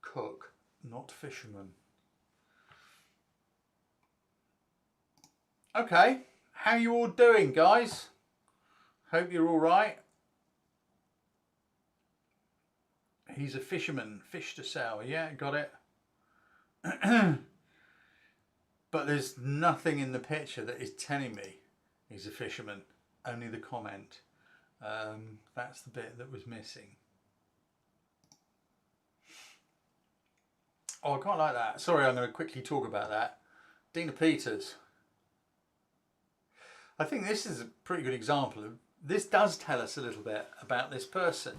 cook, not fisherman. Okay, how you all doing guys? Hope you're all right. He's a fisherman, fish to sell, yeah, got it. But there's nothing in the picture that is telling me he's a fisherman, only the comment. That's the bit that was missing. Oh, I quite like that. Sorry, I'm going to quickly talk about that. Dina Peters. I think this is a pretty good example of, this does tell us a little bit about this person.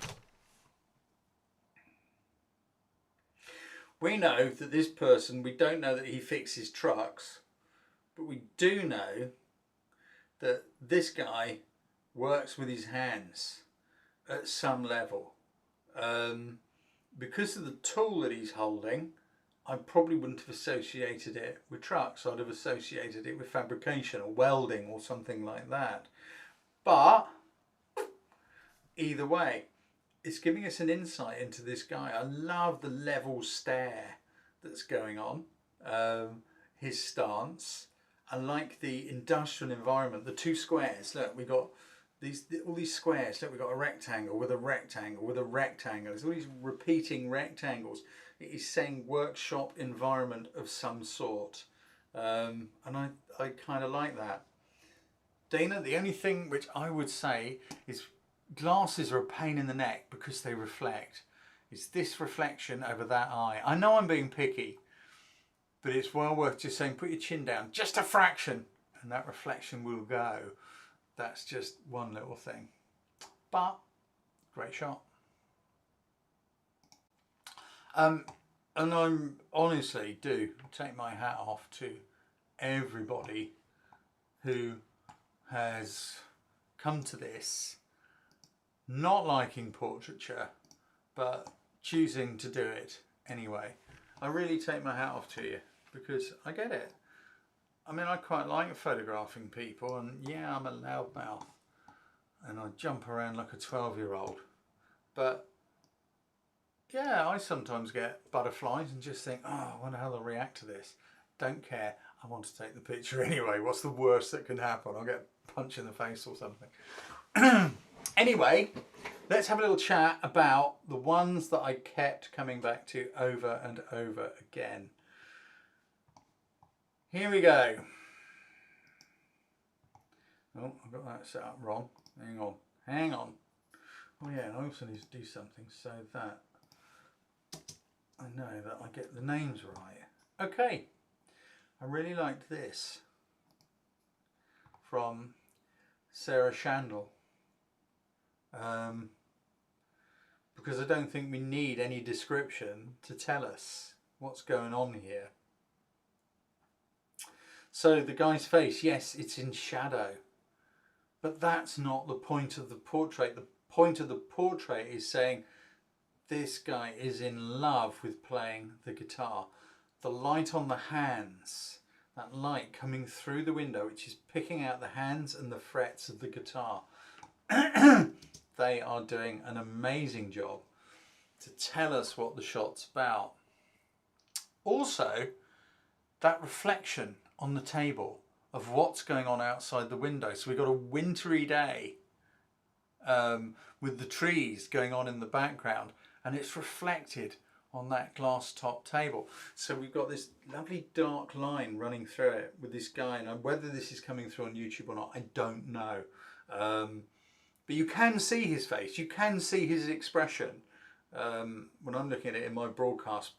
We know that this person, we don't know that he fixes trucks, but we do know that this guy works with his hands at some level. Because of the tool that he's holding, I probably wouldn't have associated it with trucks. I'd have associated it with fabrication or welding or something like that. But either way, it's giving us an insight into this guy. I love the level stare that's going on, his stance. I like the industrial environment, the two squares. Look, we got all these squares. Look, we've got a rectangle with a rectangle with a rectangle. There's all these repeating rectangles. It is saying workshop environment of some sort. And I kind of like that. Dana, the only thing which I would say is glasses are a pain in the neck because they reflect. It's this reflection over that eye. I know I'm being picky, but it's well worth just saying put your chin down just a fraction and that reflection will go. That's just one little thing, but great shot. And I'm honestly do take my hat off to everybody who has come to this not liking portraiture but choosing to do it anyway. I really take my hat off to you because I get it. I mean, I quite like photographing people, and yeah, I'm a loudmouth and I jump around like a 12-year-old, but yeah, I sometimes get butterflies and just think, oh, I wonder how they'll react to this. Don't care. I want to take the picture anyway. What's the worst that can happen? I'll get a punch in the face or something. Anyway, let's have a little chat about the ones that I kept coming back to over and over again. Here we go. Oh, I've got that set up wrong. Hang on. Oh yeah, I also need to do something so that I know that I get the names right. Okay, I really liked this from Sarah Shandell, because I don't think we need any description to tell us what's going on here. So the guy's face, yes, it's in shadow, but that's not the point of the portrait. The point of the portrait is saying this guy is in love with playing the guitar. The light on the hands, that light coming through the window, which is picking out the hands and the frets of the guitar. They are doing an amazing job to tell us what the shot's about. Also, that reflection on the table of what's going on outside the window. So we've got a wintry day with the trees going on in the background, and it's reflected on that glass top table. So we've got this lovely dark line running through it with this guy, and whether this is coming through on YouTube or not, I don't know. But you can see his face, you can see his expression. When I'm looking at it in my broadcast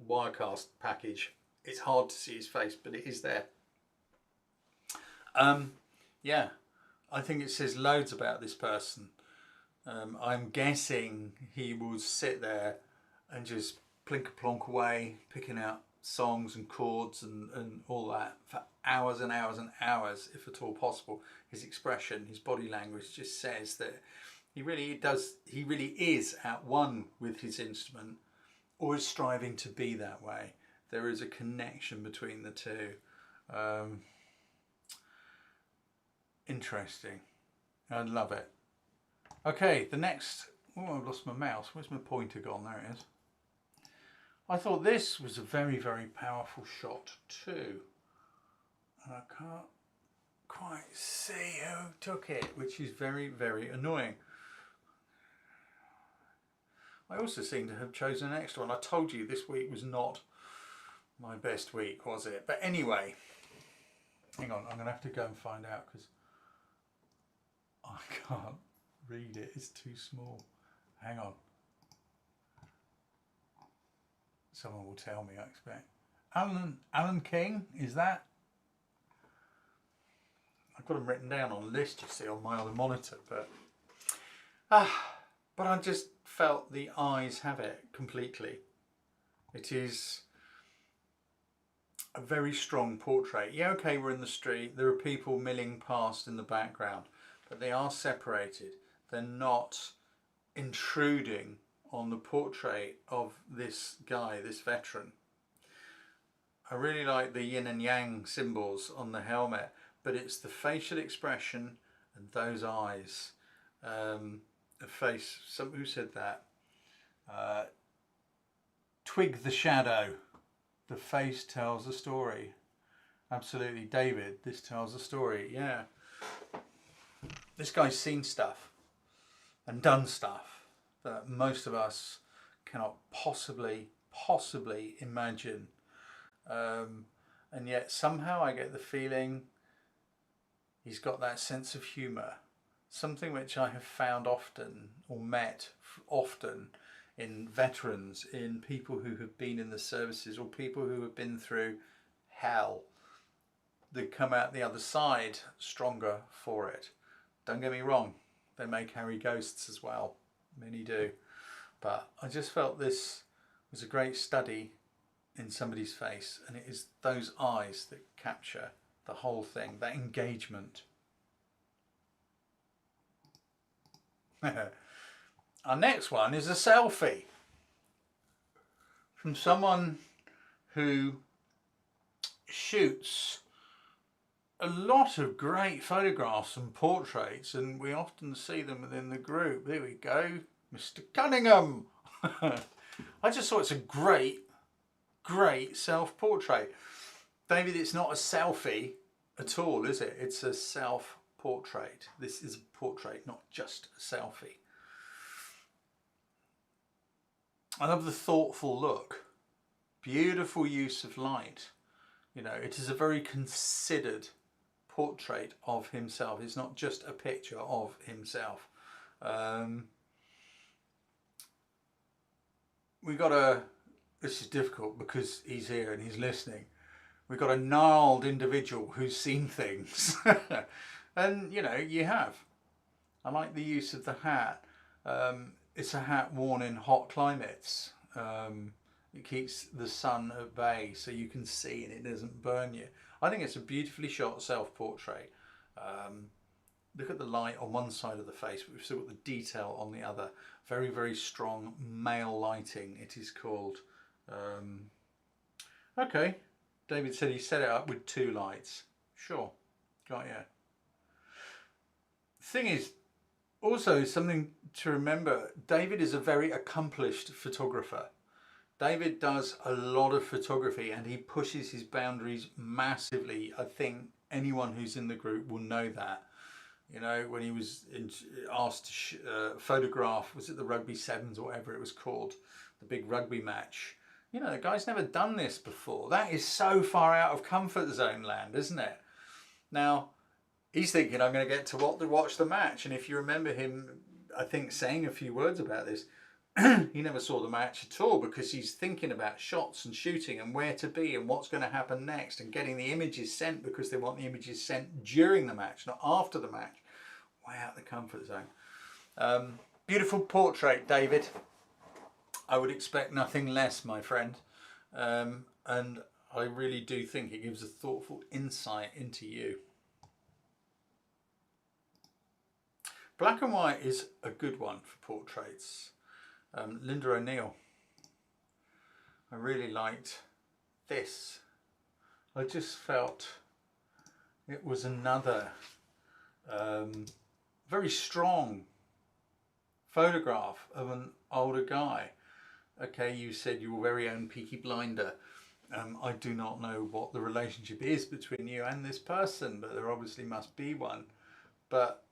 Wirecast package, it's hard to see his face, but it is there. Yeah, I think it says loads about this person. I'm guessing he will sit there and just plink-a-plonk away, picking out songs and chords and all that for hours and hours and hours, if at all possible. His expression, his body language just says that he really is at one with his instrument, or is striving to be that way. There is a connection between the two. Interesting. I love it. Okay, the next... Oh, I've lost my mouse. Where's my pointer gone? There it is. I thought this was a very, very powerful shot too. And I can't quite see who took it, which is very, very annoying. I also seem to have chosen an extra one. I told you this week was not my best week, was it? But anyway, hang on, I'm going to have to go and find out because I can't read it. It's too small. Hang on. Someone will tell me, I expect. Alan King, is that? I've got them written down on a list, you see, on my other monitor, but I just felt the eyes have it completely. It is a very strong portrait. Yeah, okay, we're in the street. There are people milling past in the background, but they are separated. They're not intruding on the portrait of this guy, this veteran. I really like the yin and yang symbols on the helmet, but it's the facial expression and those eyes. A face, who said that? Twig the shadow. The face tells a story. Absolutely, David, this tells a story, yeah. This guy's seen stuff and done stuff that most of us cannot possibly imagine. And yet somehow I get the feeling he's got that sense of humour. Something which I have found often, or met often, in veterans, in people who have been in the services, or people who have been through hell. They come out the other side stronger for it. Don't get me wrong, they may carry ghosts as well. Many do. But I just felt this was a great study in somebody's face, and it is those eyes that capture the whole thing, that engagement. Our next one is a selfie from someone who shoots a lot of great photographs and portraits, and we often see them within the group. There we go, Mr. Cunningham. I just thought it's a great, great self-portrait. David, it's not a selfie at all, is it? It's a self-portrait. This is a portrait, not just a selfie. I love the thoughtful look. Beautiful use of light. You know, it is a very considered portrait of himself. It's not just a picture of himself. This is difficult because he's here and he's listening. We've got a gnarled individual who's seen things. And, you know, you have. I like the use of the hat. It's a hat worn in hot climates. It keeps the sun at bay so you can see and it doesn't burn you. I think it's a beautifully shot self-portrait. Look at the light on one side of the face, but we've still got the detail on the other. Very, very strong male lighting, it is called. Okay, David said he set it up with 2 lights. Sure, got ya. Thing is, also something to remember, David is a very accomplished photographer. David does a lot of photography and he pushes his boundaries massively. I think anyone who's in the group will know that. You know, when he was asked to photograph, was it the Rugby Sevens or whatever it was called, the big rugby match. You know, the guy's never done this before. That is so far out of comfort zone land, isn't it? Now, he's thinking, I'm going to get to watch the match. And if you remember him, I think, saying a few words about this, he never saw the match at all because he's thinking about shots and shooting and where to be and what's going to happen next and getting the images sent because they want the images sent during the match, not after the match. Way out of the comfort zone. Beautiful portrait, David. I would expect nothing less, my friend. And I really do think it gives a thoughtful insight into you. Black and white is a good one for portraits. Linda O'Neill. I really liked this. I just felt it was another very strong photograph of an older guy. Okay, you said your very own Peaky Blinder. I do not know what the relationship is between you and this person, but there obviously must be one. But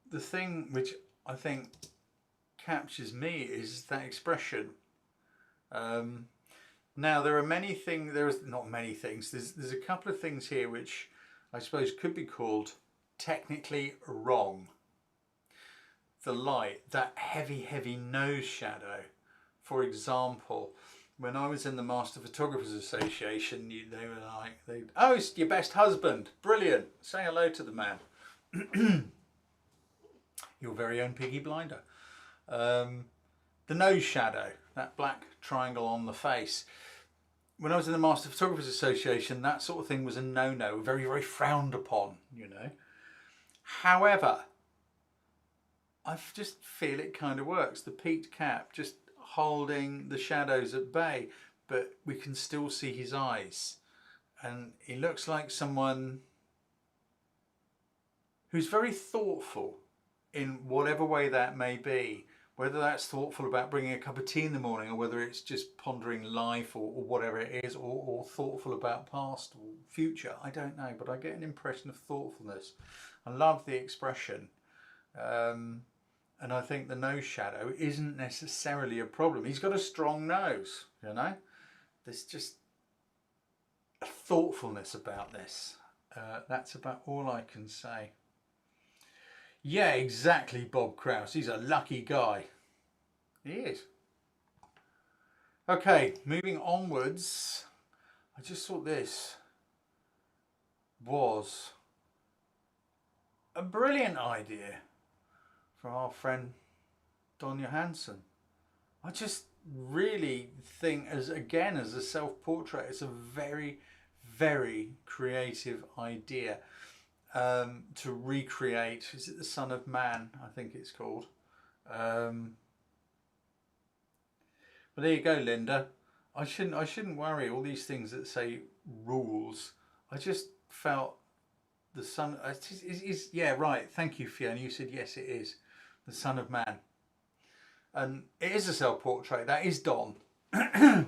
the thing which I think captures me is that expression. Now there are many things, not many things, there's a couple of things here which I suppose could be called technically wrong. The light, that heavy nose shadow. For example, when I was in the Master Photographers Association, they were like, oh, it's your best husband, brilliant, say hello to the man. Your very own Peaky Blinder. The nose shadow, that black triangle on the face. When I was in the Master Photographers Association, that sort of thing was a no-no, very, very frowned upon, you know. However, I just feel it kind of works. The peaked cap just holding the shadows at bay, but we can still see his eyes. And he looks like someone who's very thoughtful in whatever way that may be. Whether that's thoughtful about bringing a cup of tea in the morning, or whether it's just pondering life or whatever it is, or thoughtful about past or future, I don't know, but I get an impression of thoughtfulness. I love the expression. And I think the nose shadow isn't necessarily a problem. He's got a strong nose, you know. There's just a thoughtfulness about this. That's about all I can say. Yeah, exactly, Bob Krause. He's a lucky guy. He is. Okay, moving onwards. I just thought this was a brilliant idea from our friend Don Johansson. I just really think, as a self-portrait, it's a very, very creative idea. To recreate, is it the Son of Man, I think it's called. But there you go, Linda. I shouldn't worry all these things that say rules. I just felt the Son is yeah, right, thank you, Fiona, you said yes, it is the Son of Man. And it is a self-portrait, that is Don. And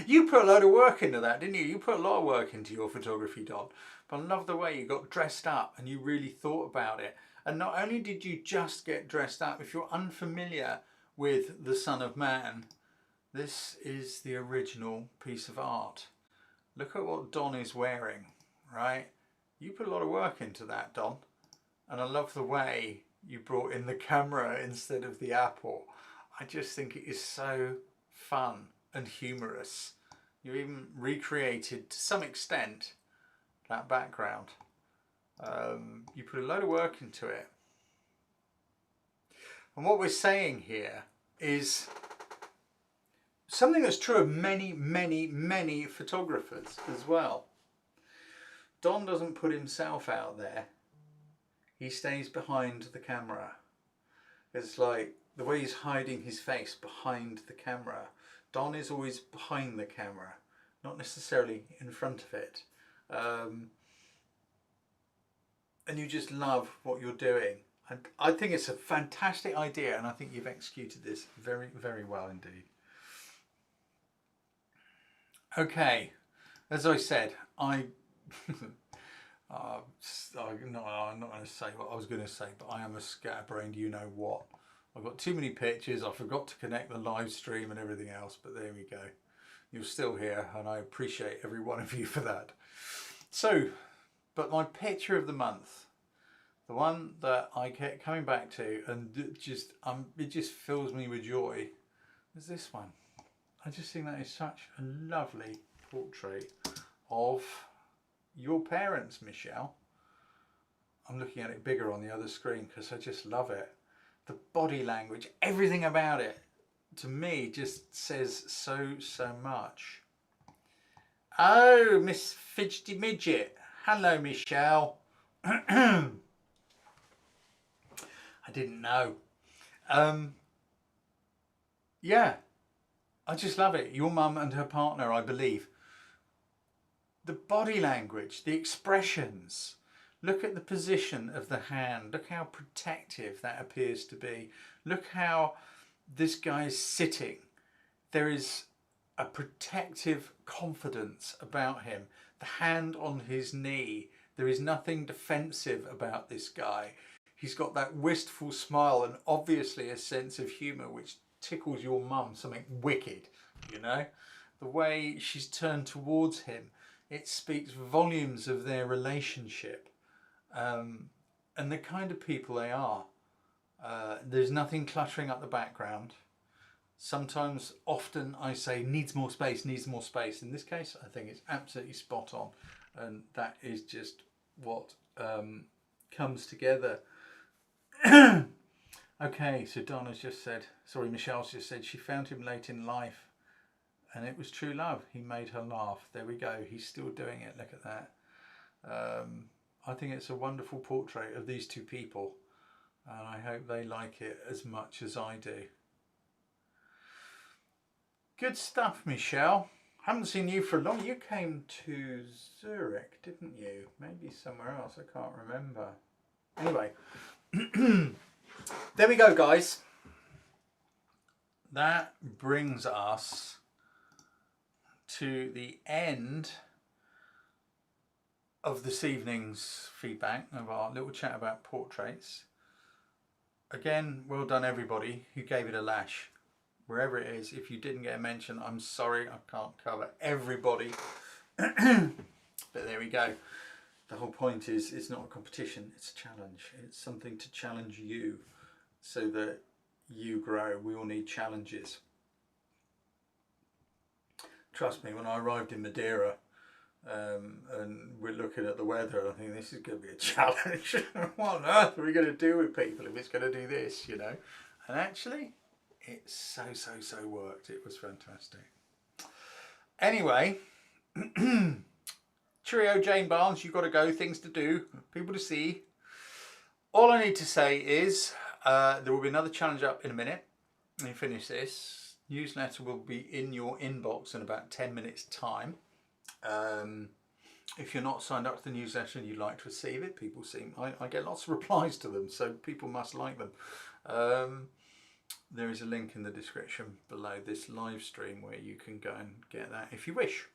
you put a load of work into that, didn't you? You put a lot of work into your photography, Don. But I love the way you got dressed up and you really thought about it. And not only did you just get dressed up, if you're unfamiliar with the Son of Man, this is the original piece of art. Look at what Don is wearing, right? You put a lot of work into that, Don. And I love the way you brought in the camera instead of the apple. I just think it is so fun and humorous. You even recreated, to some extent, that background. You put a load of work into it. And what we're saying here is something that's true of many, many, many photographers as well. Don doesn't put himself out there. He stays behind the camera. It's like the way he's hiding his face behind the camera. Don is always behind the camera, not necessarily in front of it. And you just love what you're doing. And I think it's a fantastic idea, and I think you've executed this very, very well indeed. Okay, as I said, I'm not going to say what I was going to say, but I am a scatterbrained you know what. I've got too many pictures, I forgot to connect the live stream and everything else, but there we go. You're still here, and I appreciate every one of you for that. So, but my picture of the month, the one that I kept coming back to, and it just fills me with joy, is this one. I just think that is such a lovely portrait of your parents, Michelle. I'm looking at it bigger on the other screen because I just love it. The body language, everything about it, to me, just says so much. Oh, Miss Fidgety Midget. Hello, Michelle. I didn't know. Yeah, I just love it. Your mum and her partner, I believe. The body language, the expressions. Look at the position of the hand. Look how protective that appears to be. Look how this guy is sitting. There is a protective confidence about him. The hand on his knee. There is nothing defensive about this guy. He's got that wistful smile and obviously a sense of humour which tickles your mum something wicked, you know. The way she's turned towards him, it speaks volumes of their relationship. And the kind of people they are. There's nothing cluttering up the background. Sometimes, often I say needs more space, needs more space. In this case, I think it's absolutely spot on. And that is just what comes together. Okay, so Donna's just said, sorry, Michelle's just said she found him late in life and it was true love. He made her laugh. There we go. He's still doing it. Look at that. I think it's a wonderful portrait of these two people, and I hope they like it as much as I do. Good stuff, Michelle. Haven't seen you for long. You came to Zurich, didn't you? Maybe somewhere else. I can't remember. Anyway, there we go, guys. That brings us to the end of this evening's feedback of our little chat about portraits. Again, well done everybody who gave it a lash. Wherever it is, if you didn't get a mention, I'm sorry, I can't cover everybody. But there we go. The whole point is it's not a competition, it's a challenge. It's something to challenge you so that you grow. We all need challenges. Trust me, when I arrived in Madeira, and we're looking at the weather, I think this is going to be a challenge. What on earth are we going to do with people if it's going to do this, you know? And actually, it so worked. It was fantastic. Anyway, cheerio, Jane Barnes. You've got to go. Things to do, people to see. All I need to say is there will be another challenge up in a minute. Let me finish this. Newsletter will be in your inbox in about 10 minutes time. If you're not signed up to the newsletter and you'd like to receive it, people seem, I get lots of replies to them, so people must like them. there is a link in the description below this live stream where you can go and get that if you wish.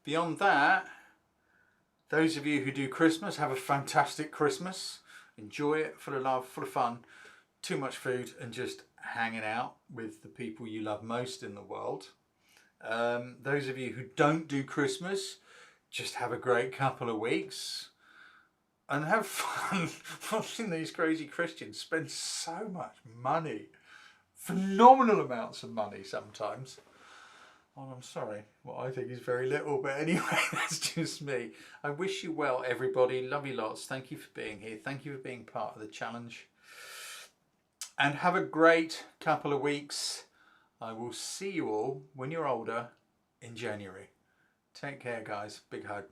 Beyond that, those of you who do Christmas, have a fantastic Christmas. Enjoy it, full of love, full of fun, too much food, and just hanging out with the people you love most in the world. Those of you who don't do Christmas, just have a great couple of weeks and have fun watching these crazy Christians spend so much money, phenomenal amounts of money sometimes. Oh, I'm sorry, what I think is very little, but anyway, that's just me. I wish you well, everybody. Love you lots. Thank you for being here. Thank you for being part of the challenge. And have a great couple of weeks. I will see you all when you're older in January. Take care, guys. Big hug.